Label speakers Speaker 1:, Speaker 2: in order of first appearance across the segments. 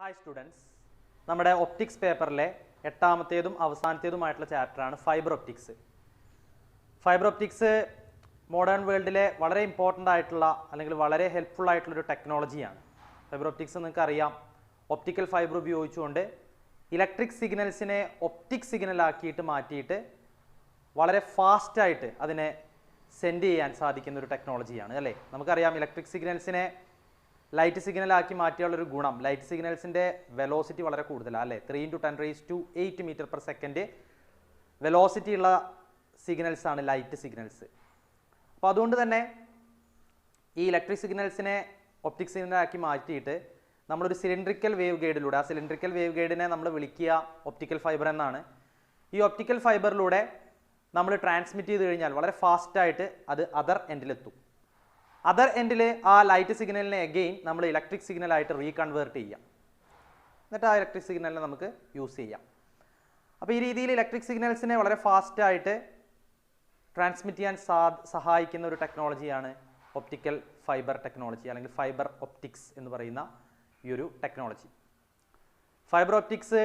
Speaker 1: Hi students, നമ്മുടെ optics പേപ്പറിലെ എട്ടാമത്തേതും അവസാനത്തേതുമായിട്ടുള്ള ചാപ്റ്ററാണ് fibre optics. Fibre optics modern വേൾഡിലെ വളരെ ഇമ്പോർട്ടൻ്റ് ആയിട്ടുള്ള അല്ലെങ്കിൽ വളരെ ഹെൽപ്ഫുൾ ആയിട്ടുള്ളൊരു ടെക്നോളജിയാണ്. ഫൈബർ ഒപ്റ്റിക്സ് നിങ്ങൾക്ക് അറിയാം, ഒപ്റ്റിക്കൽ ഫൈബർ ഉപയോഗിച്ചുകൊണ്ട് ഇലക്ട്രിക് സിഗ്നൽസിനെ ഒപ്റ്റിക് സിഗ്നലാക്കിയിട്ട് മാറ്റിയിട്ട് വളരെ ഫാസ്റ്റായിട്ട് അതിനെ സെൻഡ് ചെയ്യാൻ സാധിക്കുന്ന ഒരു ടെക്നോളജിയാണ് അല്ലേ. നമുക്കറിയാം ഇലക്ട്രിക് സിഗ്നൽസിനെ ലൈറ്റ് സിഗ്നലാക്കി മാറ്റിയുള്ളൊരു ഗുണം, ലൈറ്റ് സിഗ്നൽസിൻ്റെ വെലോസിറ്റി വളരെ കൂടുതലാണ് അല്ലേ. 3 × 10⁸ മീറ്റർ/സെക്കൻഡ് വെലോസിറ്റി ഉള്ള സിഗ്നൽസാണ് ലൈറ്റ് സിഗ്നൽസ്. അപ്പോൾ അതുകൊണ്ട് തന്നെ ഈ ഇലക്ട്രിക് സിഗ്നൽസിനെ ഒപ്റ്റിക് സിഗ്നലാക്കി മാറ്റിയിട്ട് നമ്മളൊരു സിലിണ്ട്രിക്കൽ വേവ് ഗൈഡിലൂടെ, ആ സിലിണ്ട്രിക്കൽ വേവ് ഗൈഡിനെ നമ്മൾ വിളിക്കുക ഒപ്റ്റിക്കൽ ഫൈബർ എന്നാണ്. ഈ ഒപ്റ്റിക്കൽ ഫൈബറിലൂടെ നമ്മൾ ട്രാൻസ്മിറ്റ് ചെയ്ത് കഴിഞ്ഞാൽ വളരെ ഫാസ്റ്റായിട്ട് അത് അതർ എൻഡിലെത്തും. അതർ എൻഡിൽ ആ ലൈറ്റ് സിഗ്നലിനെ അഗെയിൻ നമ്മൾ ഇലക്ട്രിക് സിഗ്നലായിട്ട് റീകൺവേർട്ട് ചെയ്യാം, എന്നിട്ട് ആ ഇലക്ട്രിക് സിഗ്നലിനെ നമുക്ക് യൂസ് ചെയ്യാം. അപ്പോൾ ഈ രീതിയിൽ ഇലക്ട്രിക് സിഗ്നൽസിനെ വളരെ ഫാസ്റ്റായിട്ട് ട്രാൻസ്മിറ്റ് ചെയ്യാൻ സഹായിക്കുന്ന ഒരു ടെക്നോളജിയാണ് ഒപ്റ്റിക്കൽ ഫൈബർ ടെക്നോളജി അല്ലെങ്കിൽ ഫൈബർ ഒപ്റ്റിക്സ് എന്ന് പറയുന്ന ഈ ഒരു ടെക്നോളജി. ഫൈബർ ഒപ്റ്റിക്സ്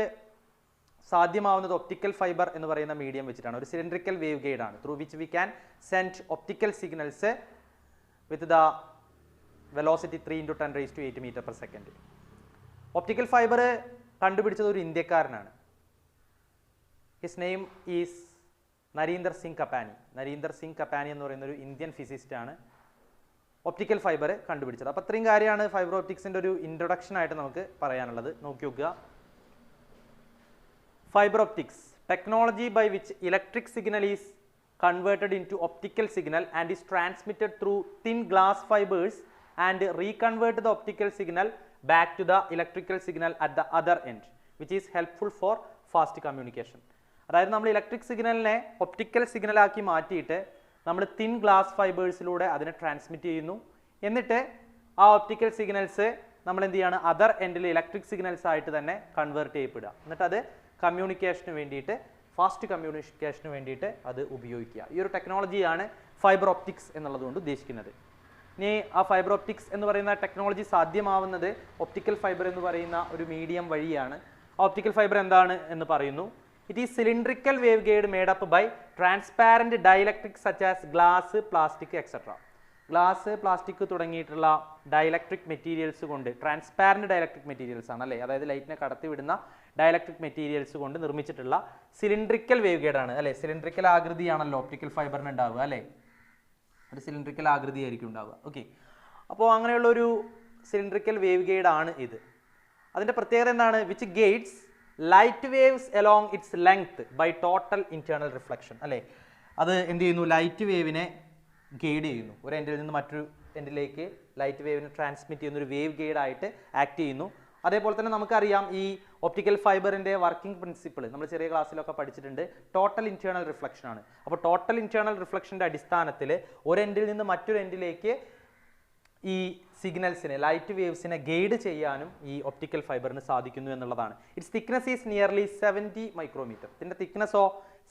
Speaker 1: സാധ്യമാവുന്നത് ഒപ്റ്റിക്കൽ ഫൈബർ എന്ന് പറയുന്ന മീഡിയം വെച്ചിട്ടാണ്. ഒരു സിലിണ്ട്രിക്കൽ വേവ് ഗൈഡാണ് through which we can send optical signals with the velocity 3 × 10⁸ മീറ്റർ/സെക്കൻഡ്. ഒപ്റ്റിക്കൽ ഫൈബർ കണ്ടുപിടിച്ചത് ഒരു ഇന്ത്യക്കാരനാണ്. His name is Narinder Singh Kapany. Narinder Singh Kapany എന്ന് പറയുന്ന ഒരു ഇന്ത്യൻ ഫിസിസ്റ്റാണ് ഒപ്റ്റിക്കൽ ഫൈബർ കണ്ടുപിടിച്ചത്. അപ്പോൾ അത്രയും കാര്യമാണ് ഫൈബർ ഒപ്റ്റിക്സിൻ്റെ ഒരു ഇൻട്രൊഡക്ഷൻ ആയിട്ട് നമുക്ക് പറയാനുള്ളത്. നോക്കി നോക്കുക. Fibre optics, technology by which electric signal is converted into optical signal and is transmitted through thin glass fibers and reconvert the optical signal back to the electrical signal at the other end, which is helpful for fast communication. അതായത് നമ്മൾ electric സിഗ്നലിനെ optical സിഗ്നലാക്കി മാറ്റിയിട്ട് നമ്മൾ thin glass ഫൈബേഴ്സിലൂടെ അതിനെ transmit ചെയ്യുന്നു. എന്നിട്ട് ആ optical signals നമ്മൾ എന്ത് ചെയ്യാണ്, അതർ എൻഡിൽ ഇലക്ട്രിക് സിഗ്നൽസ് ആയിട്ട് തന്നെ കൺവേർട്ട് ചെയ്യപ്പെടുക. എന്നിട്ട് അത് കമ്മ്യൂണിക്കേഷന് വേണ്ടിയിട്ട്, ഫാസ്റ്റ് കമ്മ്യൂണിക്കേഷന് വേണ്ടിയിട്ട് അത് ഉപയോഗിക്കുക. ഈ ഒരു ടെക്നോളജിയാണ് ഫൈബർ ഒപ്റ്റിക്സ് എന്നുള്ളതുകൊണ്ട് ഉദ്ദേശിക്കുന്നത്. ഇനി ആ ഫൈബർ ഒപ്റ്റിക്സ് എന്ന് പറയുന്ന ടെക്നോളജി സാധ്യമാവുന്നത് ഒപ്റ്റിക്കൽ ഫൈബർ എന്ന് പറയുന്ന ഒരു മീഡിയം വഴിയാണ്. ആ ഒപ്റ്റിക്കൽ ഫൈബർ എന്താണ് എന്ന് പറയുന്നു. It is cylindrical wave guide made up by transparent dielectric such as glass, plastic etcetera. Glass, plastic തുടങ്ങിയിട്ടുള്ള ഡൈലക്ട്രിക് മെറ്റീരിയൽസ് കൊണ്ട്, ട്രാൻസ്പാരൻറ്റ് ഡൈലക്ട്രിക് മെറ്റീരിയൽസ് ആണ് അല്ലേ, അതായത് ലൈറ്റിനെ കടത്തിവിടുന്ന ഡൈലക്ട്രിക് മെറ്റീരിയൽസ് കൊണ്ട് നിർമ്മിച്ചിട്ടുള്ള സിലിണ്ട്രിക്കൽ വേവ് ഗൈഡാണ് അല്ലേ. സിലിണ്ട്രിക്കൽ ആകൃതിയാണല്ലോ ഒപ്റ്റിക്കൽ ഫൈബറിന് ഉണ്ടാവുക അല്ലേ, ഒരു സിലിണ്ട്രിക്കൽ ആകൃതിയായിരിക്കും ഉണ്ടാവുക. ഓക്കെ, അപ്പോൾ അങ്ങനെയുള്ളൊരു സിലിണ്ട്രിക്കൽ വേവ് ഗൈഡാണ് ഇത്. അതിൻ്റെ പ്രത്യേകത എന്താണ്? Which guides light waves along its length by total internal reflection അല്ലേ. അത് എന്ത് ചെയ്യുന്നു, ലൈറ്റ് വേവിനെ ഗൈഡ് ചെയ്യുന്നു. ഒരു എൻഡിൽ നിന്ന് മറ്റൊരു എൻഡിലേക്ക് ലൈറ്റ് വേവിനെ ട്രാൻസ്മിറ്റ് ചെയ്യുന്ന ഒരു വേവ് ഗൈഡായിട്ട് ആക്ട് ചെയ്യുന്നു. അതേപോലെ തന്നെ നമുക്കറിയാം ഈ ഒപ്റ്റിക്കൽ ഫൈബറിൻ്റെ വർക്കിംഗ് പ്രിൻസിപ്പിൾ നമ്മൾ ചെറിയ ക്ലാസ്സിലൊക്കെ പഠിച്ചിട്ടുണ്ട്. ടോട്ടൽ ഇന്റേണൽ റിഫ്ലക്ഷൻ ആണ്. അപ്പോൾ ടോട്ടൽ ഇന്റേണൽ റിഫ്ലക്ഷൻ്റെ അടിസ്ഥാനത്തിൽ ഒരു എൻഡിൽ നിന്ന് മറ്റൊരു എൻഡിലേക്ക് ഈ സിഗ്നൽസിനെ, ലൈറ്റ് വേവ്സിനെ ഗൈഡ് ചെയ്യാനും ഈ ഒപ്റ്റിക്കൽ ഫൈബറിന് സാധിക്കുന്നു എന്നുള്ളതാണ്. Its thickness is nearly 70 micrometre. ഇതിൻ്റെ തിക്നെസ്സോ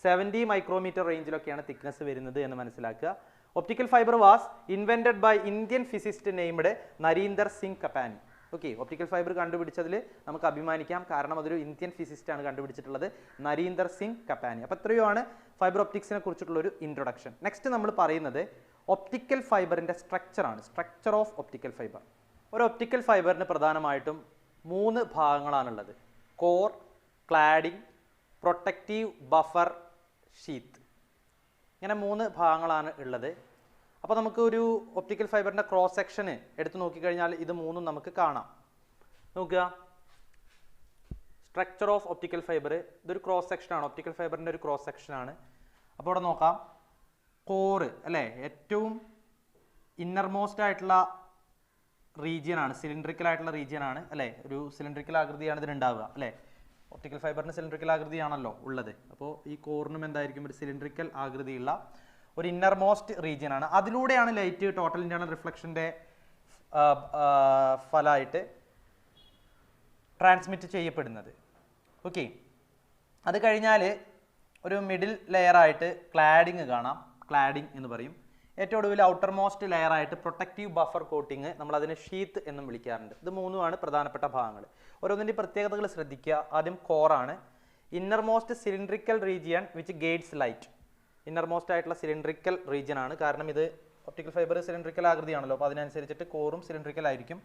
Speaker 1: 70 മൈക്രോമീറ്റർ റേഞ്ചിലൊക്കെയാണ് തിക്നെസ് വരുന്നത് എന്ന് മനസ്സിലാക്കുക. Optical fibre was invented by Indian physicist named Narinder Singh Kapany. Okay, optical fibre കണ്ടുപിടിച്ചതിൽ നമുക്ക് അഭിമാനിക്കാം, കാരണം അതൊരു ഇന്ത്യൻ ഫിസിസ്റ്റാണ് കണ്ടുപിടിച്ചിട്ടുള്ളത്, നരീന്ദർ സിംഗ് കപാനി. അപ്പോൾ ഇത്രയുമാണ് ഫൈബർ ഒപ്റ്റിക്സിനെ കുറിച്ചിട്ടുള്ളൊരു ഇൻട്രൊഡക്ഷൻ. നെക്സ്റ്റ് നമ്മൾ പറയുന്നത് ഒപ്റ്റിക്കൽ ഫൈബറിൻ്റെ സ്ട്രക്ചറാണ്, സ്ട്രക്ചർ ഓഫ് ഒപ്റ്റിക്കൽ ഫൈബർ. ഒരു ഒപ്റ്റിക്കൽ ഫൈബറിന് പ്രധാനമായിട്ടും 3 ഭാഗങ്ങളാണുള്ളത്: core, cladding, protective buffer, sheath. ഇങ്ങനെ 3 ഭാഗങ്ങളാണ് ഉള്ളത്. അപ്പോൾ നമുക്ക് ഒരു ഒപ്റ്റിക്കൽ ഫൈബറിൻ്റെ ക്രോസ് സെക്ഷന് എടുത്ത് നോക്കിക്കഴിഞ്ഞാൽ ഇത് 3ഉം നമുക്ക് കാണാം. നോക്കുക, സ്ട്രക്ചർ ഓഫ് ഒപ്റ്റിക്കൽ ഫൈബർ, ഇതൊരു ക്രോസ് സെക്ഷനാണ്, ഒപ്റ്റിക്കൽ ഫൈബറിൻ്റെ ഒരു ക്രോസ് സെക്ഷനാണ്. അപ്പോൾ ഇവിടെ നോക്കാം, കോറ് അല്ലേ, ഏറ്റവും ഇന്നർമോസ്റ്റ് ആയിട്ടുള്ള റീജിയനാണ്, സിലിണ്ട്രിക്കൽ ആയിട്ടുള്ള റീജിയനാണ് അല്ലേ. ഒരു സിലിണ്ട്രിക്കൽ ആകൃതിയാണ് ഇതിനുണ്ടാവുക അല്ലേ. ഒപ്റ്റിക്കൽ ഫൈബറിന് സിലിണ്ട്രിക്കൽ ആകൃതിയാണല്ലോ ഉള്ളത്. അപ്പോൾ ഈ കോറിനും എന്തായിരിക്കും, ഒരു സിലിണ്ട്രിക്കൽ ആകൃതിയുള്ള ഒരു ഇന്നർമോസ്റ്റ് റീജിയനാണ്. അതിലൂടെയാണ് ലൈറ്റ് ടോട്ടൽ ഇന്റേണൽ റിഫ്ലക്ഷൻ്റെ ഫലമായിട്ട് ട്രാൻസ്മിറ്റ് ചെയ്യപ്പെടുന്നത്. ഓക്കെ, അത് കഴിഞ്ഞാൽ ഒരു മിഡിൽ ലെയറായിട്ട് ക്ലാഡിങ് കാണാം, ക്ലാഡിങ് എന്ന് പറയും. ഏറ്റവും ഒടുവിൽ ഔട്ടർ മോസ്റ്റ് ലെയർ ആയിട്ട് പ്രൊട്ടക്റ്റീവ് ബഫർ കോട്ടിങ്, നമ്മൾ അതിനെ ഷീത്ത് എന്നും വിളിക്കാറുണ്ട്. ഇത് മൂന്നുമാണ് പ്രധാനപ്പെട്ട ഭാഗങ്ങൾ. ഓരോന്നിൻ്റെ പ്രത്യേകതകൾ ശ്രദ്ധിക്കുക. ആദ്യം കോറാണ്. Innermost cylindrical region which gates light. Innermost ആയിട്ടുള്ള സിലിണ്ടറിക്കൽ റീജിയൻ ആണ്. കാരണം ഇത് ഒപ്റ്റിക്കൽ ഫൈബർ സിലിണ്ടറിക്കൽ ആകൃതിയാണല്ലോ, അപ്പോൾ അതിനനുസരിച്ചിട്ട് കോറും സിലിണ്ടറിക്കൽ ആയിരിക്കും.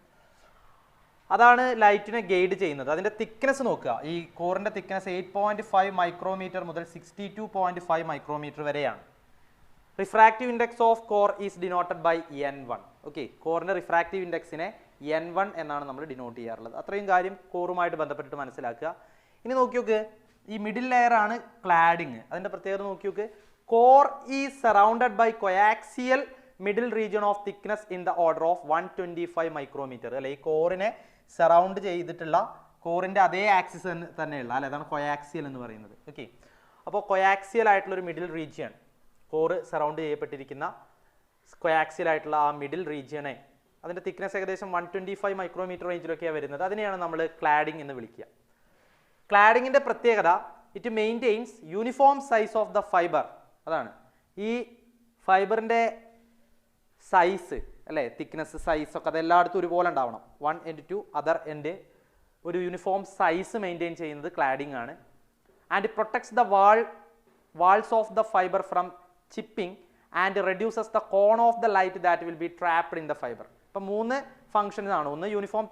Speaker 1: അതാണ് ലൈറ്റിനെ ഗൈഡ് ചെയ്യുന്നത്. അതിൻ്റെ തിക്നെസ് നോക്കുക. ഈ കോറിൻ്റെ തിക്നെസ് 8.5 മൈക്രോമീറ്റർ മുതൽ 62.5 മൈക്രോമീറ്റർ വരെയാണ്. Refractive index of core is denoted by N1. Okay, കോറിൻ്റെ റിഫ്രാക്റ്റീവ് ഇൻഡെക്സിനെ N1 എന്നാണ് നമ്മൾ ഡിനോട്ട് ചെയ്യാറുള്ളത്. അത്രയും കാര്യം കോറുമായിട്ട് ബന്ധപ്പെട്ടിട്ട് മനസ്സിലാക്കുക. ഇനി നോക്കി നോക്ക്, ഈ മിഡിൽ ലെയർ ആണ് ക്ലാഡിങ്. അതിൻ്റെ പ്രത്യേകത നോക്കി നോക്ക്. Core is surrounded by coaxial middle region of thickness in the order of 125 micrometre. അല്ലെ, ഈ കോറിനെ സറൗണ്ട് ചെയ്തിട്ടുള്ള കോറിൻ്റെ അതേ ആക്സിസ് തന്നെയുള്ള, അല്ലെ, അതാണ് കൊയാക്സിയൽ എന്ന് പറയുന്നത്. ഓക്കെ, അപ്പോൾ കൊയാക്സിയൽ ആയിട്ടുള്ളൊരു മിഡിൽ റീജിയൻ, കോറ് സറൗണ്ട് ചെയ്യപ്പെട്ടിരിക്കുന്ന കൊയാക്സിയൽ ആയിട്ടുള്ള ആ മിഡിൽ റീജിയനെ, അതിൻ്റെ തിക്നെസ് ഏകദേശം 125 മൈക്രോമീറ്റർ റേഞ്ചിലൊക്കെയാണ് വരുന്നത്. അതിനെയാണ് നമ്മൾ ക്ലാഡിംഗ് എന്ന് വിളിക്കുക. ക്ലാഡിങ്ങിൻ്റെ പ്രത്യേകത, it maintains uniform size of the fibre. അതാണ് ഈ ഫൈബറിൻ്റെ സൈസ്, അല്ലേ, തിക്നെസ്, സൈസ് ഒക്കെ അതെല്ലായിടത്തും ഒരുപോലെ ഉണ്ടാവണം. One end to other end ഒരു യൂണിഫോം സൈസ് മെയിൻറ്റെയിൻ ചെയ്യുന്നത് ക്ലാഡിംഗ് ആണ്. And protects the walls of the fibre from chipping and reduces the cone of the light that will be trapped in the fibre. ഇപ്പം 3 functions ആണ്. ഒന്ന് uniform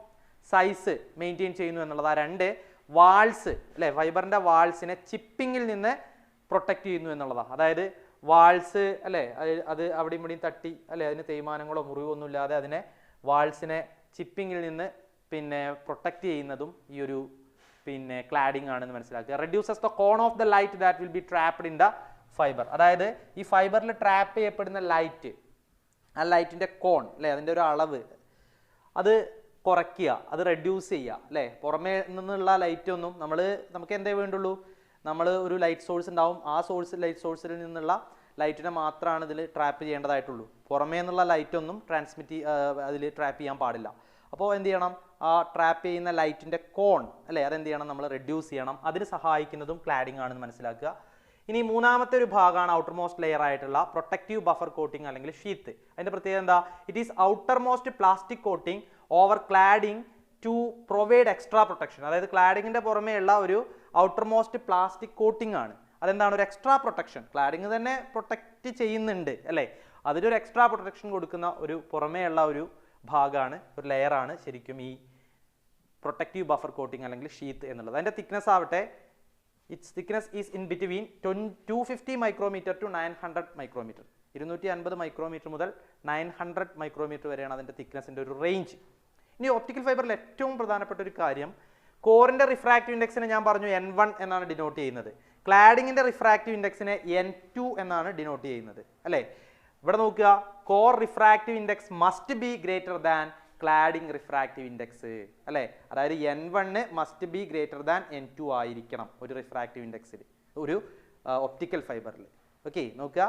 Speaker 1: size maintain ചെയ്യുന്നു എന്നുള്ളത്. 2 walls, അല്ലേ, ഫൈബറിൻ്റെ വാൾസിനെ ചിപ്പിങ്ങിൽ നിന്ന് protect ചെയ്യുന്നു എന്നുള്ളതാണ്. അതായത് വാൾസ്, അല്ലേ, അത് അവിടെയും ഇവിടെയും തട്ടി, അല്ലെ, അതിന് തേയ്മാനങ്ങളോ മുറിവൊന്നും ഇല്ലാതെ അതിനെ വാൾസിനെ ചിപ്പിങ്ങിൽ നിന്ന് പിന്നെ പ്രൊട്ടക്റ്റ് ചെയ്യുന്നതും ഈ ഒരു പിന്നെ ക്ലാഡിംഗ് ആണെന്ന് മനസ്സിലാക്കുക. Reduces the cone of the light that will be trapped in the fibre. അതായത് ഈ ഫൈബറിൽ ട്രാപ്പ് ചെയ്യപ്പെടുന്ന ലൈറ്റ്, ആ ലൈറ്റിൻ്റെ കോൺ, അല്ലേ, അതിൻ്റെ ഒരു അളവ് അത് കുറയ്ക്കുക, അത് റെഡ്യൂസ് ചെയ്യുക. അല്ലേ, പുറമേ നിന്നുള്ള ലൈറ്റ് ഒന്നും നമുക്ക് എന്തേ വേണ്ടുള്ളൂ, നമ്മൾ ഒരു ലൈറ്റ് സോഴ്സ് ഉണ്ടാവും, ആ ലൈറ്റ് സോഴ്സിൽ നിന്നുള്ള ലൈറ്റിനെ മാത്രമാണ് ഇതിൽ ട്രാപ്പ് ചെയ്യേണ്ടതായിട്ടുള്ളൂ. പുറമേ നിന്നുള്ള ലൈറ്റൊന്നും അതിൽ ട്രാപ്പ് ചെയ്യാൻ പാടില്ല. അപ്പോൾ എന്ത് ചെയ്യണം, ആ ട്രാപ്പ് ചെയ്യുന്ന ലൈറ്റിൻ്റെ കോൺ, അല്ലേ, അതെന്ത് ചെയ്യണം, നമ്മൾ റെഡ്യൂസ് ചെയ്യണം. അതിന് സഹായിക്കുന്നതും ക്ലാഡിംഗ് ആണെന്ന് മനസ്സിലാക്കുക. ഇനി മൂന്നാമത്തെ ഒരു ഭാഗമാണ് ഔട്ടർ മോസ്റ്റ് ലെയർ ആയിട്ടുള്ള പ്രൊട്ടക്റ്റീവ് ബഫർ കോട്ടിംഗ് അല്ലെങ്കിൽ ഷീത്ത്. അതിൻ്റെ പ്രത്യേകത എന്താ, it is outer most plastic coating over cladding to provide extra protection. അതായത് ക്ലാഡിങ്ങിൻ്റെ പുറമേ ഉള്ള ഒരു ഔട്ടർ മോസ്റ്റ് പ്ലാസ്റ്റിക് കോട്ടിംഗ് ആണ്. അതെന്താണ്, ഒരു എക്സ്ട്രാ പ്രൊട്ടക്ഷൻ. ക്ലാഡിങ് തന്നെ പ്രൊട്ടക്റ്റ് ചെയ്യുന്നുണ്ട്, അല്ലേ, അതിലൊരു എക്സ്ട്രാ പ്രൊട്ടക്ഷൻ കൊടുക്കുന്ന ഒരു പുറമേ ഉള്ള ഒരു ഭാഗമാണ്, ഒരു ലെയറാണ് ശരിക്കും ഈ പ്രൊട്ടക്റ്റീവ് ബഫർ കോട്ടിംഗ് അല്ലെങ്കിൽ ഷീത്ത് എന്നുള്ളത്. അതിൻ്റെ തിക്നെസ് ആവട്ടെ, its thickness is in between 250 micrometre to 900 micrometre. 250 micrometre മുതൽ 900 മൈക്രോമീറ്റർ വരെയാണ് അതിൻ്റെ തിക്നെസിൻ്റെ ഒരു റേഞ്ച്. ഇനി ഒപ്റ്റിക്കൽ ഫൈബറിൽ ഏറ്റവും പ്രധാനപ്പെട്ട ഒരു കാര്യം, കോറിൻ്റെ റിഫ്രാക്റ്റീവ് ഇൻഡെക്സിനെ ഞാൻ പറഞ്ഞു N1 എന്നാണ് ഡിനോട്ട് ചെയ്യുന്നത്. ക്ലാഡിങ്ങിൻ്റെ റിഫ്രാക്റ്റീവ് ഇൻഡെക്സിനെ N2 എന്നാണ് ഡിനോട്ട് ചെയ്യുന്നത്, അല്ലേ. ഇവിടെ നോക്കുക, core refractive index must be greater than cladding refractive index, അല്ലേ. അതായത് N1 must be greater than N2 ആയിരിക്കണം ഒരു റിഫ്രാക്റ്റീവ് ഇൻഡെക്സിൽ, ഒരു ഒപ്റ്റിക്കൽ ഫൈബറിൽ. ഓക്കെ, നോക്കുക,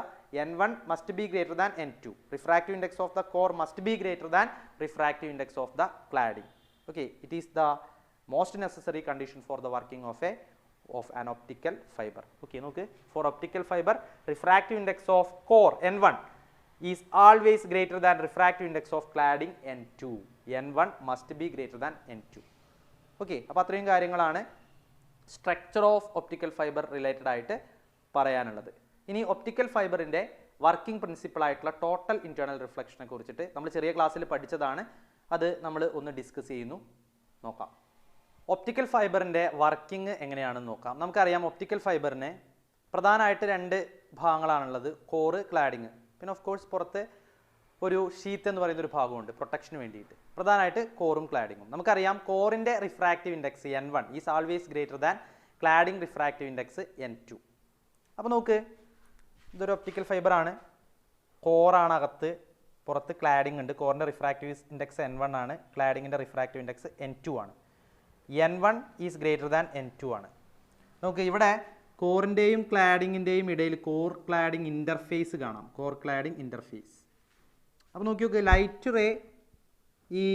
Speaker 1: N1 must be greater than N2. Refractive index of the core must be greater than refractive index of the cladding. Okay, it is the most necessary condition for the working of an optical fiber. Okay, നോക്ക്, for optical fiber refractive index of core N1 is always greater than refractive index of cladding N2. N1 must be greater than N2. Okay, അപ്പോൾ അത്രയും കാര്യങ്ങളാണ് structure of optical fibre related ആയിട്ട് പറയാനുള്ളത്. ഇനി optical ഫൈബറിൻ്റെ working principle ആയിട്ടുള്ള total internal റിഫ്ലക്ഷനെ കുറിച്ചിട്ട് നമ്മൾ ചെറിയ ക്ലാസ്സിൽ പഠിച്ചതാണ്. അത് നമ്മൾ ഒന്ന് ഡിസ്കസ് ചെയ്യുന്നു, നോക്കാം. ഒപ്റ്റിക്കൽ ഫൈബറിൻ്റെ വർക്കിംഗ് എങ്ങനെയാണെന്ന് നോക്കാം. നമുക്കറിയാം, ഒപ്റ്റിക്കൽ ഫൈബറിന് പ്രധാനമായിട്ട് 2 ഭാഗങ്ങളാണുള്ളത്, കോറ്, ക്ലാഡിങ്. പിന്നെ ഓഫ് കോഴ്സ് പുറത്ത് ഒരു ഷീത്ത് എന്ന് പറയുന്ന ഒരു ഭാഗമുണ്ട് പ്രൊട്ടക്ഷന് വേണ്ടിയിട്ട്. പ്രധാനമായിട്ട് കോറും ക്ലാഡിങ്ങും. നമുക്കറിയാം, കോറിൻ്റെ refractive index N1 is always greater than cladding refractive index N2. അപ്പോൾ നോക്ക്, ഇതൊരു ഒപ്റ്റിക്കൽ ഫൈബറാണ്, കോറാണ് അകത്ത്, പുറത്ത് ക്ലാഡിംഗ് ഉണ്ട്. കോറിൻ്റെ റിഫ്രാക്റ്റീവ് ഇൻഡെക്സ് N1 ആണ്, ക്ലാഡിങ്ങിൻ്റെ റിഫ്രാക്റ്റീവ് ഇൻഡെക്സ് N2 ആണ്. N1 is greater than N2 ആണ്. നോക്ക്, ഇവിടെ കോറിൻ്റെയും ക്ലാഡിങ്ങിൻ്റെയും ഇടയിൽ കോർ ക്ലാഡിംഗ് ഇൻ്റർഫേസ് കാണാം, കോർ ക്ലാഡിംഗ് ഇൻ്റർഫേസ്. അപ്പോൾ നോക്കി നോക്ക്, ലൈറ്റ് റേ ഈ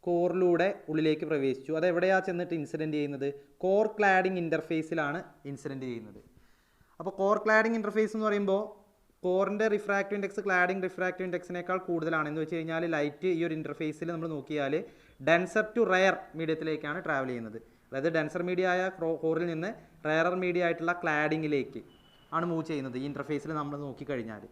Speaker 1: കോറിലൂടെ ഉള്ളിലേക്ക് പ്രവേശിച്ചു. അതെവിടെയാണ് ചെന്നിട്ട് ഇൻസിഡൻറ്റ് ചെയ്യുന്നത്, കോർ ക്ലാഡിംഗ് ഇൻ്റർഫേസിലാണ് ഇൻസിഡൻറ്റ് ചെയ്യുന്നത്. അപ്പോൾ കോർ ക്ലാഡിംഗ് ഇൻ്റർഫേസ് എന്ന് പറയുമ്പോൾ കോറിൻ്റെ റിഫ്രാക്റ്റീവ് ഇൻഡെക്സ് ക്ലാഡിംഗ് റിഫ്രാക്റ്റീവ് ഇൻഡെക്സിനേക്കാൾ കൂടുതലാണെന്ന് വെച്ച് കഴിഞ്ഞാൽ ലൈറ്റ് ഈ ഒരു ഇൻ്റർഫേസിൽ നമ്മൾ നോക്കിയാൽ ഡെൻസർ ടു റെയർ മീഡിയത്തിലേക്കാണ് ട്രാവൽ ചെയ്യുന്നത്. അതായത് ഡെൻസർ മീഡിയ ആയ കോറിൽ നിന്ന് റെയറർ മീഡിയ ആയിട്ടുള്ള ക്ലാഡിങ്ങിലേക്ക് ആണ് മൂവ് ചെയ്യുന്നത് ഈ ഇൻ്റർഫേസിൽ നമ്മൾ നോക്കിക്കഴിഞ്ഞാൽ.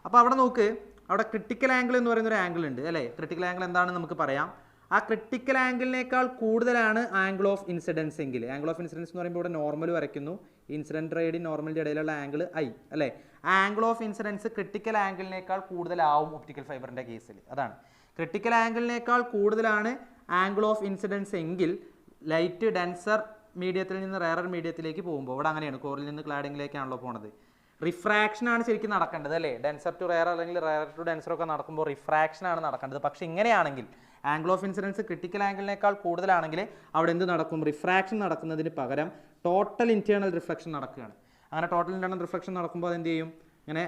Speaker 1: അപ്പോൾ അവിടെ നോക്ക്, അവിടെ ക്രിട്ടിക്കൽ ആംഗിൾ എന്ന് പറയുന്നൊരു ആംഗിൾ ഉണ്ട് അല്ലേ. ക്രിട്ടിക്കൽ ആംഗിൾ എന്താണെന്ന് നമുക്ക് പറയാം. ആ ക്രിട്ടിക്കൽ ആംഗിളിനേക്കാൾ കൂടുതലാണ് ആംഗിൾ ഓഫ് ഇൻസിഡൻസ് എങ്കിൽ, ആംഗിൾ ഓഫ് ഇൻസിഡൻസ് എന്ന് പറയുമ്പോൾ ഇവിടെ നോർമൽ വരയ്ക്കുന്നു, ഇൻസിഡൻറ്റ് റേഡിയും നോർമലിൻ്റെ ഇടയിലുള്ള ആംഗിൾ ഐ അല്ലേ. ആംഗിൾ ഓഫ് ഇൻസിഡൻസ് ക്രിട്ടിക്കൽ ആംഗിളിനേക്കാൾ കൂടുതലാവും ഒപ്റ്റിക്കൽ ഫൈബറിൻ്റെ കേസിൽ. അതാണ് ക്രിട്ടിക്കൽ ആംഗിളിനേക്കാൾ കൂടുതലാണ് ആംഗിൾ ഓഫ് ഇൻസിഡൻസ് എങ്കിൽ ലൈറ്റ് ഡെൻസർ മീഡിയത്തിൽ നിന്ന് റെയറർ മീഡിയത്തിലേക്ക് പോകുമ്പോൾ, ഇവിടെ അങ്ങനെയാണ്, കോറിൽ നിന്ന് ക്ലാഡിങ്ങിലേക്കാണല്ലോ പോണത്. റിഫ്രാക്ഷനാണ് ശരിക്കും നടക്കേണ്ടത് അല്ലേ. ഡെൻസർ ടു റെയർ അല്ലെങ്കിൽ റെയർ ടു ഡെൻസർ ഒക്കെ നടക്കുമ്പോൾ റിഫ്രാക്ഷനാണ് നടക്കേണ്ടത്. പക്ഷേ ഇങ്ങനെയാണെങ്കിൽ ആംഗിൾ ഓഫ് ഇൻസിഡൻസ് ക്രിട്ടിക്കൽ ആംഗിളിനേക്കാൾ കൂടുതലാണെങ്കിൽ അവിടെ എന്ത് നടക്കും? റിഫ്രാക്ഷൻ നടക്കുന്നതിന് പകരം ടോട്ടൽ ഇൻറ്റേർണൽ റിഫ്ലക്ഷൻ നടക്കുകയാണ്. അങ്ങനെ ടോട്ടൽ ഇൻറ്റേർണൽ റിഫ്ലക്ഷൻ നടക്കുമ്പോൾ അതെന്ത് ചെയ്യും? ഇങ്ങനെ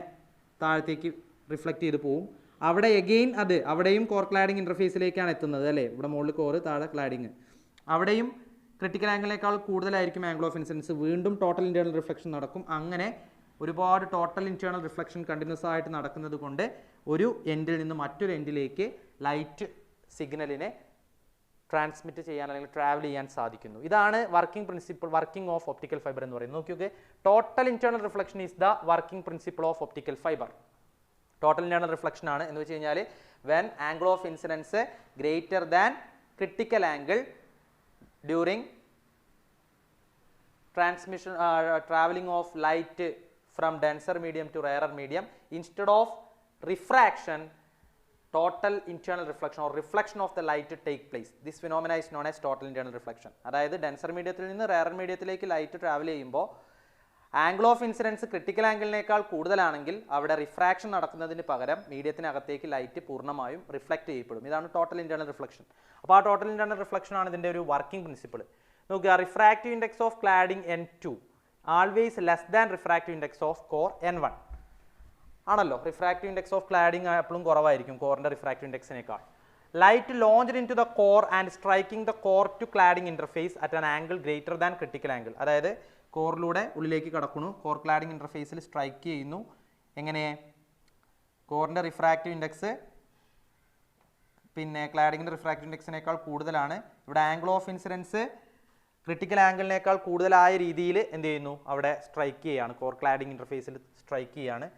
Speaker 1: താഴത്തേക്ക് റിഫ്ലക്റ്റ് ചെയ്ത് പോവും. അവിടെ എഗെയിൻ അവിടെയും കോർ ക്ലാഡിംഗ് ഇൻ്റർഫേസിലേക്കാണ് എത്തുന്നത് അല്ലേ. ഇവിടെ മുകളിൽ കോറ്, താഴെ ക്ലാഡിങ്. അവിടെയും ക്രിട്ടിക്കൽ ആംഗിളിനേക്കാൾ കൂടുതലായിരിക്കും ആംഗിൾ ഓഫ് ഇൻസിഡൻസ്. വീണ്ടും ടോട്ടൽ ഇൻറ്റേർണൽ റിഫ്ലക്ഷൻ നടക്കും. അങ്ങനെ ഒരുപാട് ടോട്ടൽ ഇൻറ്റേർണൽ റിഫ്ലക്ഷൻ കണ്ടിന്യൂസ് ആയിട്ട് നടക്കുന്നത് കൊണ്ട് ഒരു എൻഡിൽ നിന്ന് മറ്റൊരു എൻഡിലേക്ക് ലൈറ്റ് സിഗ്നലിനെ ട്രാൻസ്മിറ്റ് ചെയ്യാൻ അല്ലെങ്കിൽ ട്രാവൽ ചെയ്യാൻ സാധിക്കുന്നു. ഇതാണ് working principle, working of optical fibre എന്ന് പറയുന്നത്. നോക്കിയൊക്കെ, total internal reflection is the working principle of optical fibre. Total internal reflection ആണ് എന്ന് വെച്ച് കഴിഞ്ഞാൽ when angle of incidence greater than critical angle during transmission traveling of light from denser medium to rarer medium, instead of refraction, total internal reflection or reflection of the light take place. This phenomena is known as total internal reflection. അതായത് denser മീഡിയത്തിൽ നിന്ന് rare മീഡിയത്തിലേക്ക് light travel ചെയ്യുമ്പോൾ angle of incidence critical ആംഗിളിനേക്കാൾ കൂടുതലാണെങ്കിൽ അവിടെ refraction നടക്കുന്നതിന് പകരം മീഡിയത്തിനകത്തേക്ക് light പൂർണ്ണമായും reflect ചെയ്യപ്പെടും. ഇതാണ് ടോട്ടൽ ഇൻറ്റേർണൽ റിഫ്ലക്ഷൻ. അപ്പോൾ ആ ടോട്ടൽ ഇൻറ്റേർണൽ റിഫ്ലക്ഷൻ ആണ് ഇതിൻ്റെ ഒരു വർക്കിംഗ് പ്രിൻസിപ്പിൾ. നോക്കുക, refractive index of cladding N2 always less than refractive index of core N1 ആണല്ലോ. റിഫ്രാക്റ്റീവ് ഇൻഡെക്സ് ഓഫ് ക്ലാഡിംഗ് എപ്പോഴും കുറവായിരിക്കും കോറിൻ്റെ റിഫ്രാക്റ്റീവ് ഇൻഡെക്സിനേക്കാൾ. Light launched into the core and striking the core to cladding interface at an angle greater than critical angle. അതായത് കോറിലൂടെ ഉള്ളിലേക്ക് കടക്കുന്നു, core cladding ഇൻ്റർഫേസിൽ strike ചെയ്യുന്നു. എങ്ങനെ? കോറിൻ്റെ റിഫ്രാക്റ്റീവ് ഇൻഡെക്സ് പിന്നെ ക്ലാഡിങ്ങിൻ്റെ റിഫ്രാക്റ്റീവ് ഇൻഡെക്സിനേക്കാൾ കൂടുതലാണ്. ഇവിടെ ആംഗിൾ ഓഫ് ഇൻസിഡൻസ് ക്രിട്ടിക്കൽ ആംഗിളിനേക്കാൾ കൂടുതലായ രീതിയിൽ എന്ത് ചെയ്യുന്നു? അവിടെ സ്ട്രൈക്ക് ചെയ്യുകയാണ്, കോർ ക്ലാഡിംഗ് ഇൻ്റർഫേസിൽ സ്ട്രൈക്ക് ചെയ്യുകയാണ്